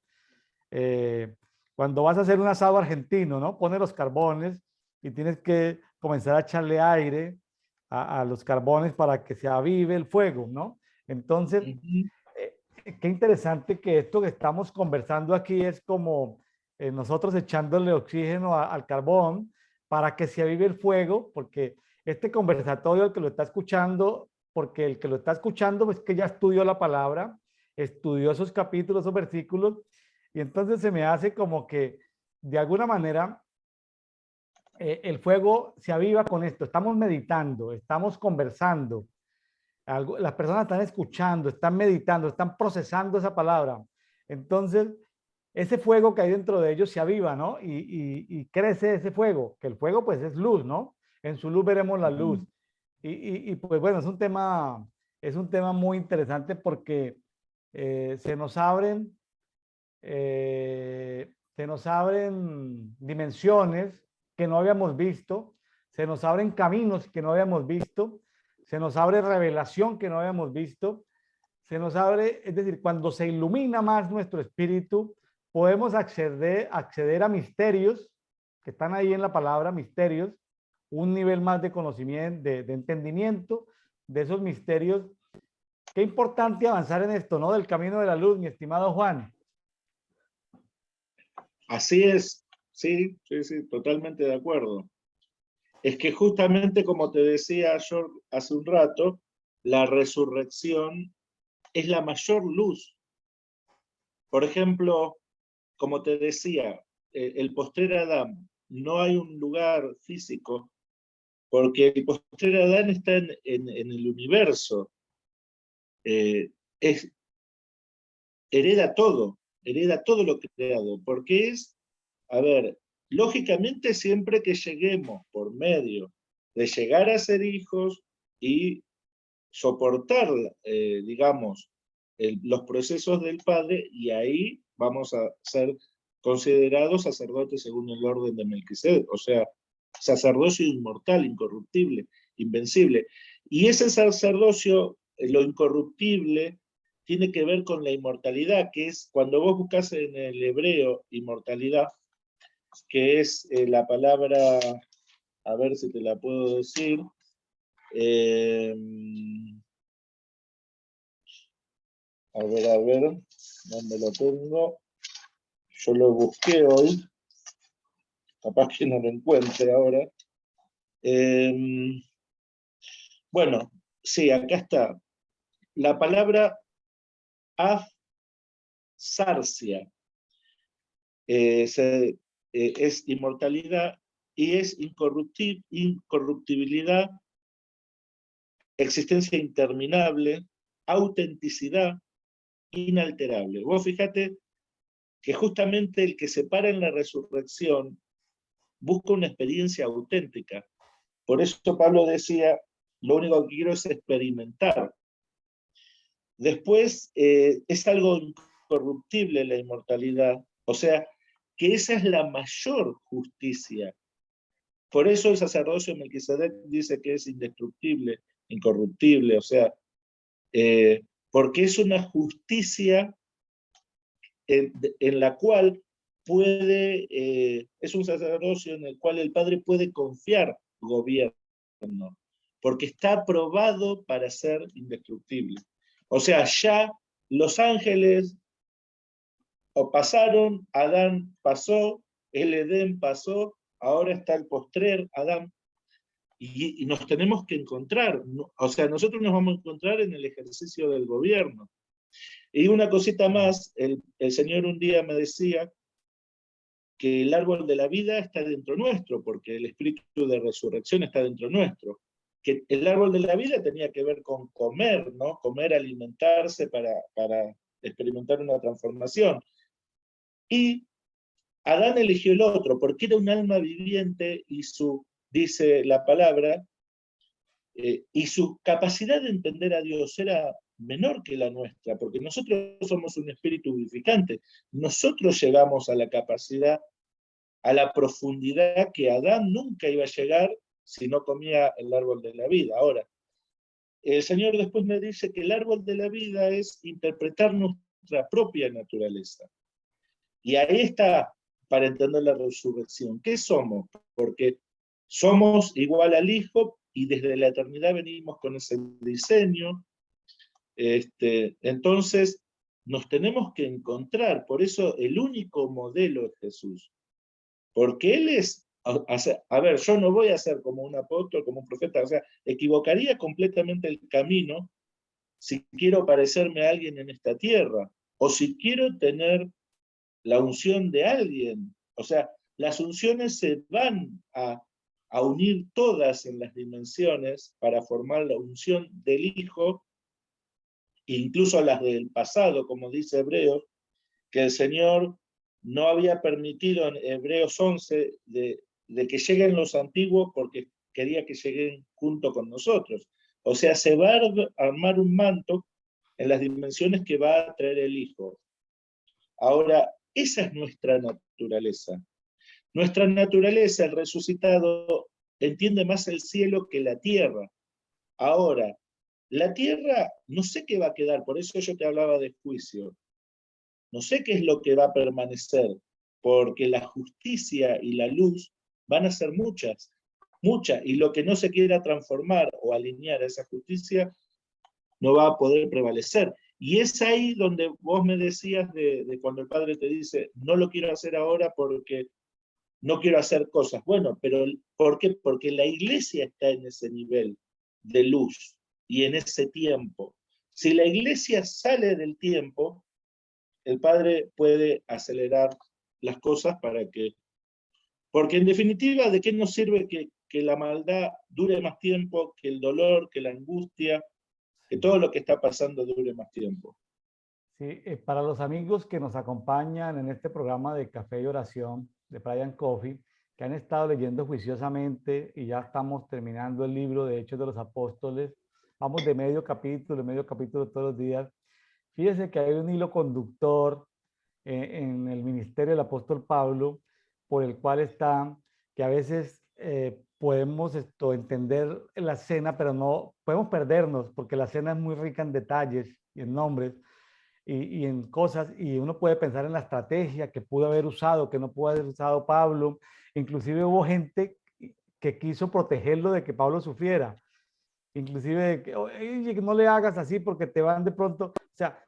cuando vas a hacer un asado argentino, ¿no? Pone los carbones y tienes que comenzar a echarle aire a los carbones para que se avive el fuego, ¿no? Entonces, qué interesante que esto que estamos conversando aquí es como nosotros echándole oxígeno al carbón para que se avive el fuego, porque este conversatorio, el que lo está escuchando, porque el que lo está escuchando es que ya estudió la palabra, estudió esos capítulos, esos versículos, y entonces se me hace como que de alguna manera el fuego se aviva con esto. Estamos meditando, estamos conversando, las personas están escuchando, están meditando, están procesando esa palabra. Entonces, ese fuego que hay dentro de ellos se aviva, ¿no? Y crece ese fuego, que el fuego pues es luz, ¿no? En su luz veremos la luz. Pues bueno, es un tema muy interesante porque se nos abren dimensiones que no habíamos visto, se nos abren caminos que no habíamos visto, se nos abre revelación que no habíamos visto, se nos abre, es decir, cuando se ilumina más nuestro espíritu, podemos acceder a misterios que están ahí en la palabra, misterios, un nivel más de conocimiento, de entendimiento de esos misterios. Qué importante avanzar en esto, ¿no? Del camino de la luz, mi estimado Juan. Así es, sí, sí, sí, totalmente de acuerdo. Es que justamente como te decía yo hace un rato, la resurrección es la mayor luz. Por ejemplo, como te decía, el postrer Adán, no hay un lugar físico, porque el postrer Adán está en el universo. Eh, es, hereda todo lo creado, porque es, a ver, lógicamente siempre que lleguemos por medio de llegar a ser hijos y soportar, digamos, los procesos del Padre, y ahí vamos a ser considerados sacerdotes según el orden de Melquisedec, o sea, sacerdocio inmortal, incorruptible, invencible. Y ese sacerdocio, lo incorruptible, tiene que ver con la inmortalidad, que es, cuando vos buscas en el hebreo inmortalidad, que es la palabra, a ver si te la puedo decir, a ver, ¿dónde lo tengo? Yo lo busqué hoy, capaz que no lo encuentre ahora. Bueno, sí, acá está. La palabra afsarsia es inmortalidad y es incorruptibilidad, existencia interminable, autenticidad inalterable. Vos fíjate que justamente el que se para en la resurrección busca una experiencia auténtica. Por eso Pablo decía, lo único que quiero es experimentar. Después, es algo incorruptible la inmortalidad, o sea, que esa es la mayor justicia. Por eso el sacerdocio de Melquisedec dice que es indestructible, incorruptible, o sea, porque es una justicia en la cual es un sacerdocio en el cual el Padre puede confiar gobierno, porque está aprobado para ser indestructible. O sea, ya los ángeles pasaron, Adán pasó, el Edén pasó, ahora está el postrer Adán, y nos tenemos que encontrar, o sea, nosotros nos vamos a encontrar en el ejercicio del gobierno. Y una cosita más, el Señor un día me decía que el árbol de la vida está dentro nuestro, porque el espíritu de resurrección está dentro nuestro. Que el árbol de la vida tenía que ver con comer, ¿no? Comer, alimentarse para experimentar una transformación. Y Adán eligió el otro, porque era un alma viviente y dice la palabra, y su capacidad de entender a Dios era menor que la nuestra, porque nosotros somos un espíritu vivificante. Nosotros llegamos a la capacidad, a la profundidad que Adán nunca iba a llegar si no comía el árbol de la vida. Ahora, el Señor después me dice que el árbol de la vida es interpretar nuestra propia naturaleza. Y ahí está, para entender la resurrección. ¿Qué somos? Porque somos igual al Hijo y desde la eternidad venimos con ese diseño. Entonces, nos tenemos que encontrar. Por eso el único modelo es Jesús. Porque Él es, a ver, yo no voy a ser como un apóstol, como un profeta, o sea, equivocaría completamente el camino si quiero parecerme a alguien en esta tierra, o si quiero tener la unción de alguien. O sea, las unciones se van a unir todas en las dimensiones para formar la unción del Hijo, incluso las del pasado, como dice Hebreos, que el Señor no había permitido en Hebreos 11 de que lleguen los antiguos porque quería que lleguen junto con nosotros. O sea, se va a armar un manto en las dimensiones que va a traer el Hijo. Ahora, esa es nuestra naturaleza. Nuestra naturaleza, el resucitado, entiende más el cielo que la tierra. Ahora, la tierra, no sé qué va a quedar, por eso yo te hablaba de juicio. No sé qué es lo que va a permanecer, porque la justicia y la luz van a ser muchas, muchas, y lo que no se quiera transformar o alinear a esa justicia no va a poder prevalecer. Y es ahí donde vos me decías de cuando el Padre te dice, no lo quiero hacer ahora porque no quiero hacer cosas. Bueno, pero ¿por qué? Porque la iglesia está en ese nivel de luz y en ese tiempo. Si la iglesia sale del tiempo, el Padre puede acelerar las cosas para que... Porque en definitiva, ¿de qué nos sirve que la maldad dure más tiempo, que el dolor, que la angustia, que todo lo que está pasando dure más tiempo? Sí, para los amigos que nos acompañan en este programa de Café y Oración de Brian Coffee, que han estado leyendo juiciosamente y ya estamos terminando el libro de Hechos de los Apóstoles, vamos de medio capítulo todos los días. Fíjese que hay un hilo conductor en el ministerio del apóstol Pablo, por el cual está, que a veces podemos entender la cena, pero no podemos perdernos, porque la cena es muy rica en detalles y en nombres y en cosas, y uno puede pensar en la estrategia que pudo haber usado, que no pudo haber usado Pablo. Inclusive hubo gente que quiso protegerlo de que Pablo sufriera, inclusive de que "Oye, no le hagas así porque te van de pronto", o sea,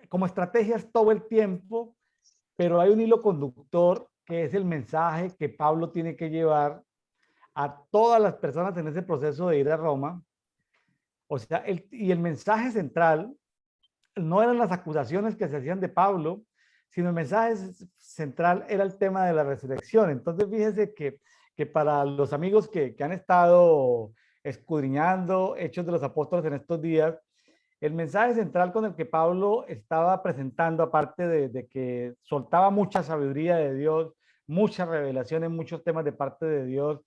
como estrategias todo el tiempo, pero hay un hilo conductor que es el mensaje que Pablo tiene que llevar a todas las personas en ese proceso de ir a Roma. O sea, y el mensaje central no eran las acusaciones que se hacían de Pablo, sino el mensaje central era el tema de la resurrección. Entonces, fíjense que para los amigos que han estado escudriñando Hechos de los Apóstoles en estos días, el mensaje central con el que Pablo estaba presentando, aparte de que soltaba mucha sabiduría de Dios, muchas revelaciones, muchos temas de parte de Dios,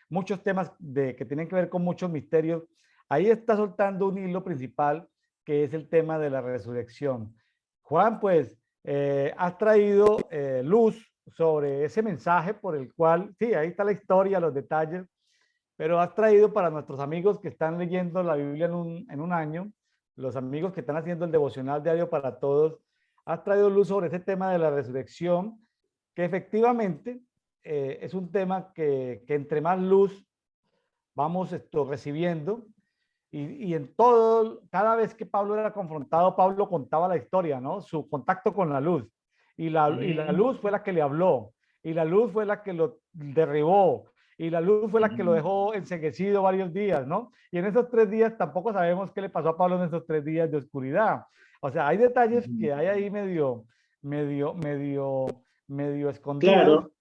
muchos temas que tienen que ver con muchos misterios, ahí está soltando un hilo principal que es el tema de la resurrección. Juan, pues, has traído luz sobre ese mensaje por el cual, sí, ahí está la historia, los detalles, pero has traído para nuestros amigos que están leyendo la Biblia en un año, los amigos que están haciendo el devocional diario para todos, has traído luz sobre ese tema de la resurrección, que efectivamente es un tema que entre más luz vamos recibiendo, y en todo, cada vez que Pablo era confrontado, Pablo contaba la historia, ¿no? Su contacto con la luz. Y la luz fue la que le habló, y la luz fue la que lo derribó, y la luz fue la que lo dejó enceguecido varios días, ¿no? Y en esos 3 días tampoco sabemos qué le pasó a Pablo en esos 3 días de oscuridad. O sea, hay detalles que hay ahí medio escondidos. Claro,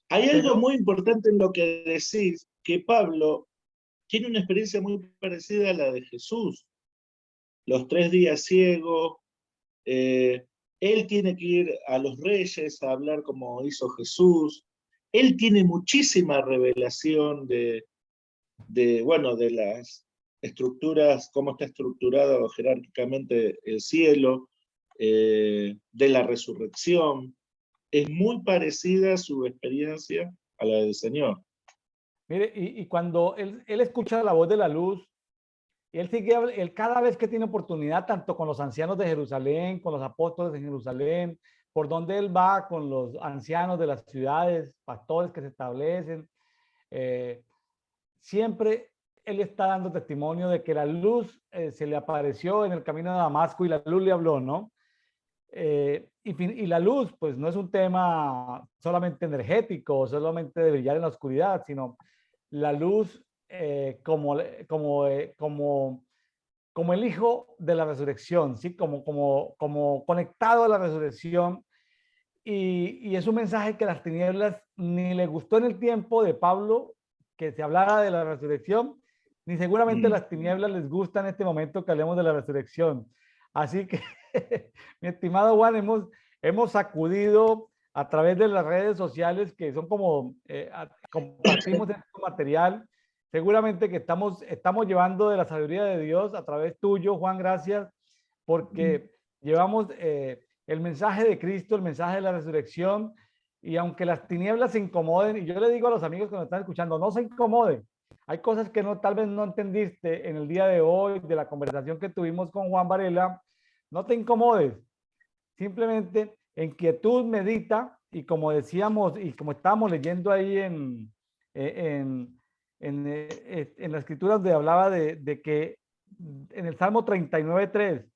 hay algo Pero muy importante en lo que decís, que Pablo tiene una experiencia muy parecida a la de Jesús. Los 3 días ciegos, él tiene que ir a los reyes a hablar como hizo Jesús. Él tiene muchísima revelación bueno, de las estructuras, cómo está estructurado jerárquicamente el cielo, de la resurrección. Es muy parecida su experiencia a la del Señor. mire, y cuando él escucha la voz de la luz, y él cada vez que tiene oportunidad, tanto con los ancianos de Jerusalén, con los apóstoles de Jerusalén, por donde él va con los ancianos de las ciudades, pastores que se establecen, eh, siempre él está dando testimonio de que la luz se le apareció en el camino de Damasco y la luz le habló, ¿no? Y la luz, pues no es un tema solamente energético, solamente de brillar en la oscuridad, sino la luz como el hijo de la resurrección, ¿sí? Como conectado a la resurrección. Y es un mensaje que las tinieblas ni le gustó en el tiempo de Pablo que se hablara de la resurrección, ni seguramente Mm. las tinieblas les gusta en este momento que hablemos de la resurrección. Así que, mi estimado Juan, hemos acudido a través de las redes sociales que son como compartimos este material. Seguramente que estamos llevando de la sabiduría de Dios a través tuyo, Juan, gracias, porque llevamos el mensaje de Cristo, el mensaje de la resurrección, y aunque las tinieblas se incomoden, y yo le digo a los amigos que nos están escuchando, no se incomoden. Hay cosas que no, tal vez no entendiste en el día de hoy, de la conversación que tuvimos con Juan Varela. No te incomodes. Simplemente en quietud medita y como decíamos y como estábamos leyendo ahí en la escritura donde hablaba de que en el Salmo 39:3,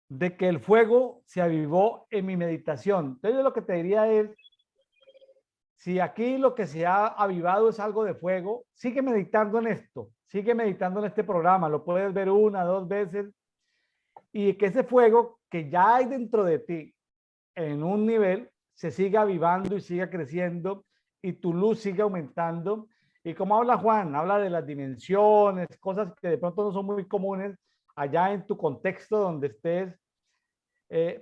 de que el fuego se avivó en mi meditación. Entonces lo que te diría es, si aquí lo que se ha avivado es algo de fuego, sigue meditando en esto, sigue meditando en este programa, lo puedes ver una, dos veces, y que ese fuego que ya hay dentro de ti en un nivel se siga avivando y siga creciendo y tu luz siga aumentando. Y como habla Juan, habla de las dimensiones, cosas que de pronto no son muy comunes allá en tu contexto donde estés,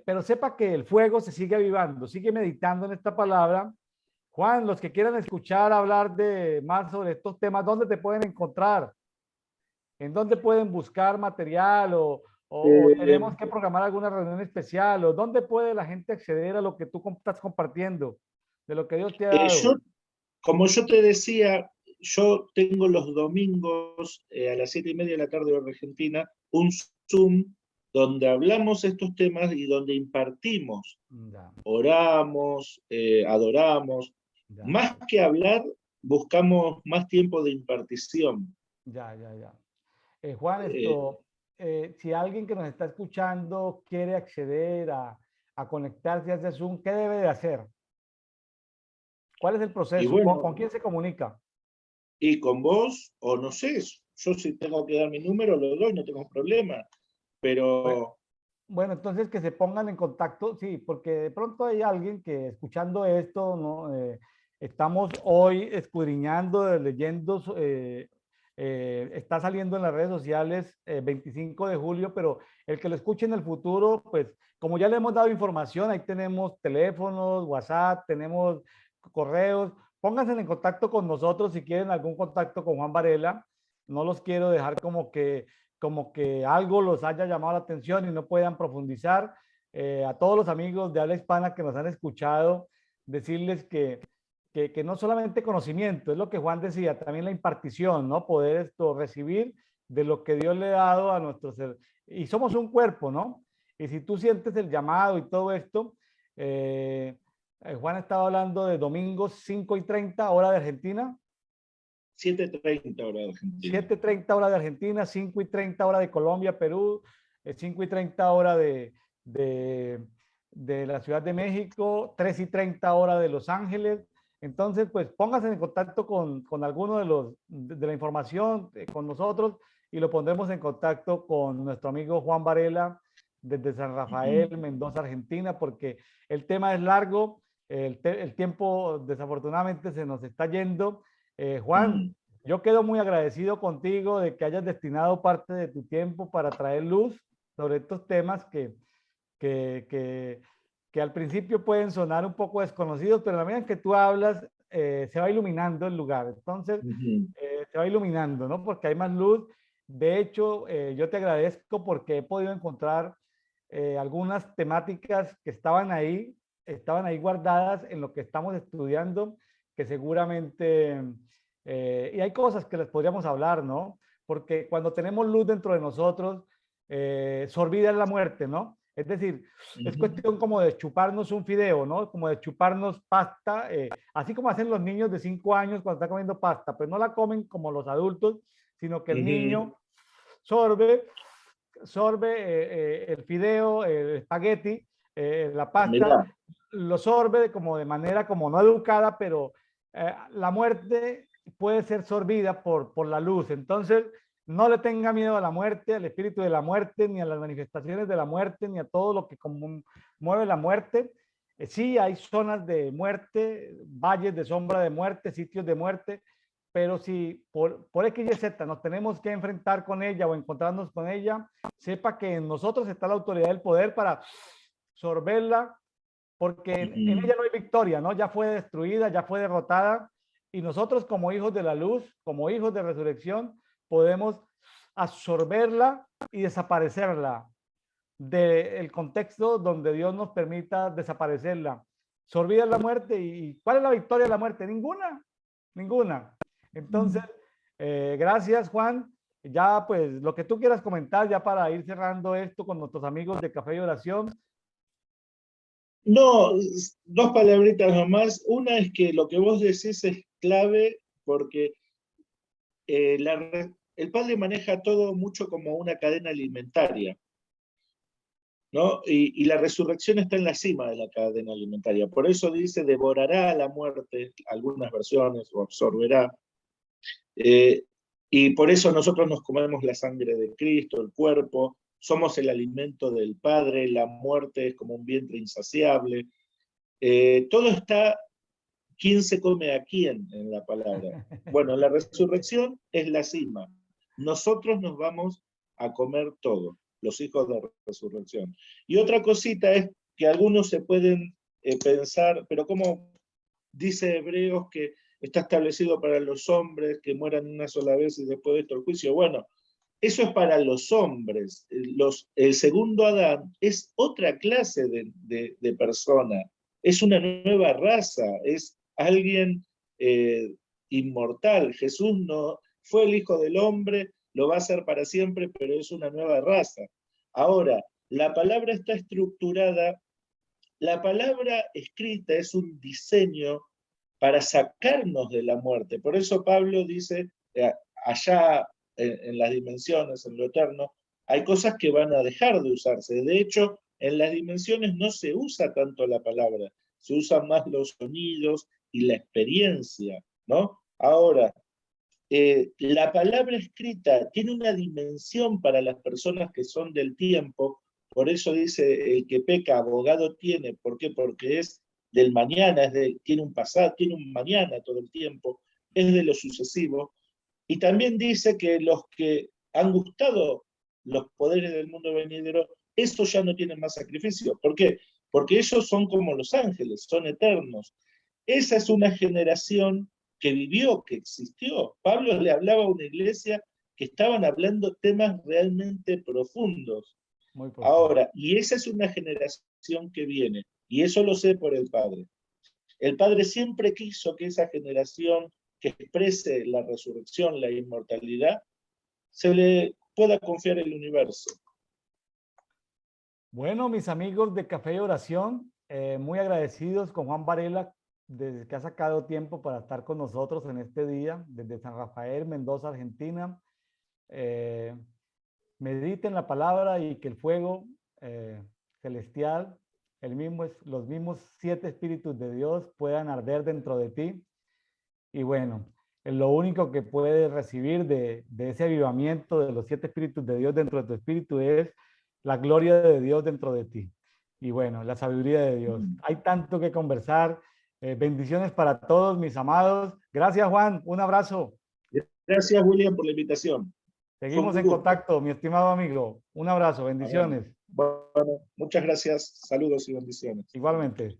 pero sepa que el fuego se sigue avivando, sigue meditando en esta palabra. Juan, los que quieran escuchar hablar de más sobre estos temas, ¿dónde te pueden encontrar? ¿En dónde pueden buscar material o Eh, tenemos que programar alguna reunión especial? ¿O dónde puede la gente acceder a lo que tú estás compartiendo, de lo que Dios te ha yo, dado? como yo te decía, yo tengo los domingos a las 7:30 de la tarde hora argentina un Zoom donde hablamos estos temas y donde impartimos, Ya, oramos, adoramos. ya, Más que hablar, buscamos más tiempo de impartición. ya. Juan, Eh, si alguien que nos está escuchando quiere acceder a conectarse a ese Zoom, ¿qué debe de hacer? ¿Cuál es el y proceso? ¿Con bueno, quién se comunica? y con vos, o no sé, yo si tengo que dar mi número, lo doy, no tengo problema. Bueno, Pero Bueno, entonces que se pongan en contacto, sí, porque de pronto hay alguien que escuchando esto, ¿no? Estamos hoy escudriñando, leyendo, está saliendo en las redes sociales 25 de julio, pero el que lo escuche en el futuro, pues como ya le hemos dado información, ahí tenemos teléfonos, WhatsApp, tenemos correos, pónganse en contacto con nosotros si quieren algún contacto con Juan Varela. No los quiero dejar como que algo los haya llamado la atención y no puedan profundizar. A todos los amigos de habla hispana que nos han escuchado, decirles que no solamente conocimiento, es lo que Juan decía, también la impartición, ¿no? Poder recibir de lo que Dios le ha dado a nuestro ser. Y somos un cuerpo, ¿no? Y si tú sientes el llamado y todo esto, eh, Juan estaba hablando de domingos 5:30 hora de Argentina, 7:30 hora de Argentina. 7:30 hora de Argentina, 5:30 hora de Colombia, Perú, 5:30 hora de, de la Ciudad de México, 3:30 hora de Los Ángeles. Entonces, pues pónganse en contacto con alguno de la información con nosotros y lo pondremos en contacto con nuestro amigo Juan Varela desde San Rafael, Mendoza, Argentina, porque el tema es largo, el tiempo desafortunadamente se nos está yendo. Juan, yo quedo muy agradecido contigo de que hayas destinado parte de tu tiempo para traer luz sobre estos temas que, que, que al principio pueden sonar un poco desconocidos, pero a la medida que tú hablas, se va iluminando el lugar. Entonces, se va iluminando, ¿no? Porque hay más luz. De hecho, yo te agradezco porque he podido encontrar algunas temáticas que estaban ahí guardadas en lo que estamos estudiando, que seguramente, y hay cosas que les podríamos hablar, ¿no? Porque cuando tenemos luz dentro de nosotros, se olvida la muerte, ¿no? Es decir, es cuestión como de chuparnos un fideo, ¿no? Como de chuparnos pasta, así como hacen los niños de 5 años cuando están comiendo pasta, pues no la comen como los adultos, sino que el niño sorbe, sorbe el fideo, el espagueti, la pasta, Mirá, lo sorbe como de manera como no educada, pero la muerte puede ser sorbida por la luz. Entonces, no le tenga miedo a la muerte, al espíritu de la muerte, ni a las manifestaciones de la muerte, ni a todo lo que mueve la muerte. Sí, hay zonas de muerte, valles de sombra de muerte, sitios de muerte, pero si por X y Z nos tenemos que enfrentar con ella o encontrarnos con ella, sepa que en nosotros está la autoridad del poder para sorberla porque en ella no hay victoria, ¿no? Ya fue destruida, ya fue derrotada, y nosotros como hijos de la luz, como hijos de resurrección, podemos absorberla y desaparecerla del contexto donde Dios nos permita desaparecerla. Se olvida la muerte, y ¿cuál es la victoria de la muerte? Ninguna, ninguna. Entonces, gracias, Juan. Ya pues lo que tú quieras comentar ya para ir cerrando esto con nuestros amigos de Café y Oración. No, dos palabritas nomás. Una es que lo que vos decís es clave porque el Padre maneja todo mucho como una cadena alimentaria, ¿no? Y la resurrección está en la cima de la cadena alimentaria. Por eso dice, devorará a la muerte, algunas versiones, o absorberá. Eh, y por eso nosotros nos comemos la sangre de Cristo, el cuerpo, somos el alimento del Padre, la muerte es como un vientre insaciable. Todo está, ¿quién se come a quién en la palabra? Bueno, la resurrección es la cima. Nosotros nos vamos a comer todo, los hijos de resurrección. Y otra cosita es que algunos se pueden pensar, pero ¿cómo dice Hebreos que está establecido para los hombres que mueran una sola vez y después de esto el juicio? Bueno, eso es para los hombres. El segundo Adán es otra clase de persona, es una nueva raza, es alguien inmortal. Jesús no fue el Hijo del Hombre, lo va a ser para siempre, pero es una nueva raza. Ahora, la palabra está estructurada, la palabra escrita es un diseño para sacarnos de la muerte. Por eso Pablo dice, allá en las dimensiones, en lo eterno, hay cosas que van a dejar de usarse. De hecho, en las dimensiones no se usa tanto la palabra, se usan más los sonidos y la experiencia, ¿no? Ahora, la palabra escrita tiene una dimensión para las personas que son del tiempo, por eso dice, el que peca, abogado tiene. ¿Por qué? Porque es del mañana, tiene un pasado, tiene un mañana todo el tiempo, es de lo sucesivo. Y también dice que los que han gustado los poderes del mundo venidero, esos ya no tienen más sacrificio. ¿Por qué? Porque ellos son como los ángeles, son eternos. Esa es una generación que vivió, que existió. Pablo le hablaba a una iglesia que estaban hablando temas realmente profundos. Muy profundo. Ahora, y esa es una generación que viene, y eso lo sé por el Padre. El Padre siempre quiso que esa generación que exprese la resurrección, la inmortalidad, se le pueda confiar el universo. Bueno, mis amigos de Café y Oración, muy agradecidos con Juan Varela, desde que ha sacado tiempo para estar con nosotros en este día, desde San Rafael, Mendoza, Argentina. Eh, Mediten la palabra y que el fuego celestial, los mismos 7 espíritus de Dios puedan arder dentro de ti. Y bueno, lo único que puedes recibir de ese avivamiento de los 7 espíritus de Dios dentro de tu espíritu es la gloria de Dios dentro de ti. Y bueno, la sabiduría de Dios. Hay tanto que conversar. Bendiciones para todos, mis amados. Gracias, Juan. Un abrazo. Gracias, William, por la invitación. Seguimos en contacto, mi estimado amigo. Un abrazo. Bendiciones. Bueno, muchas gracias. Saludos y bendiciones. Igualmente.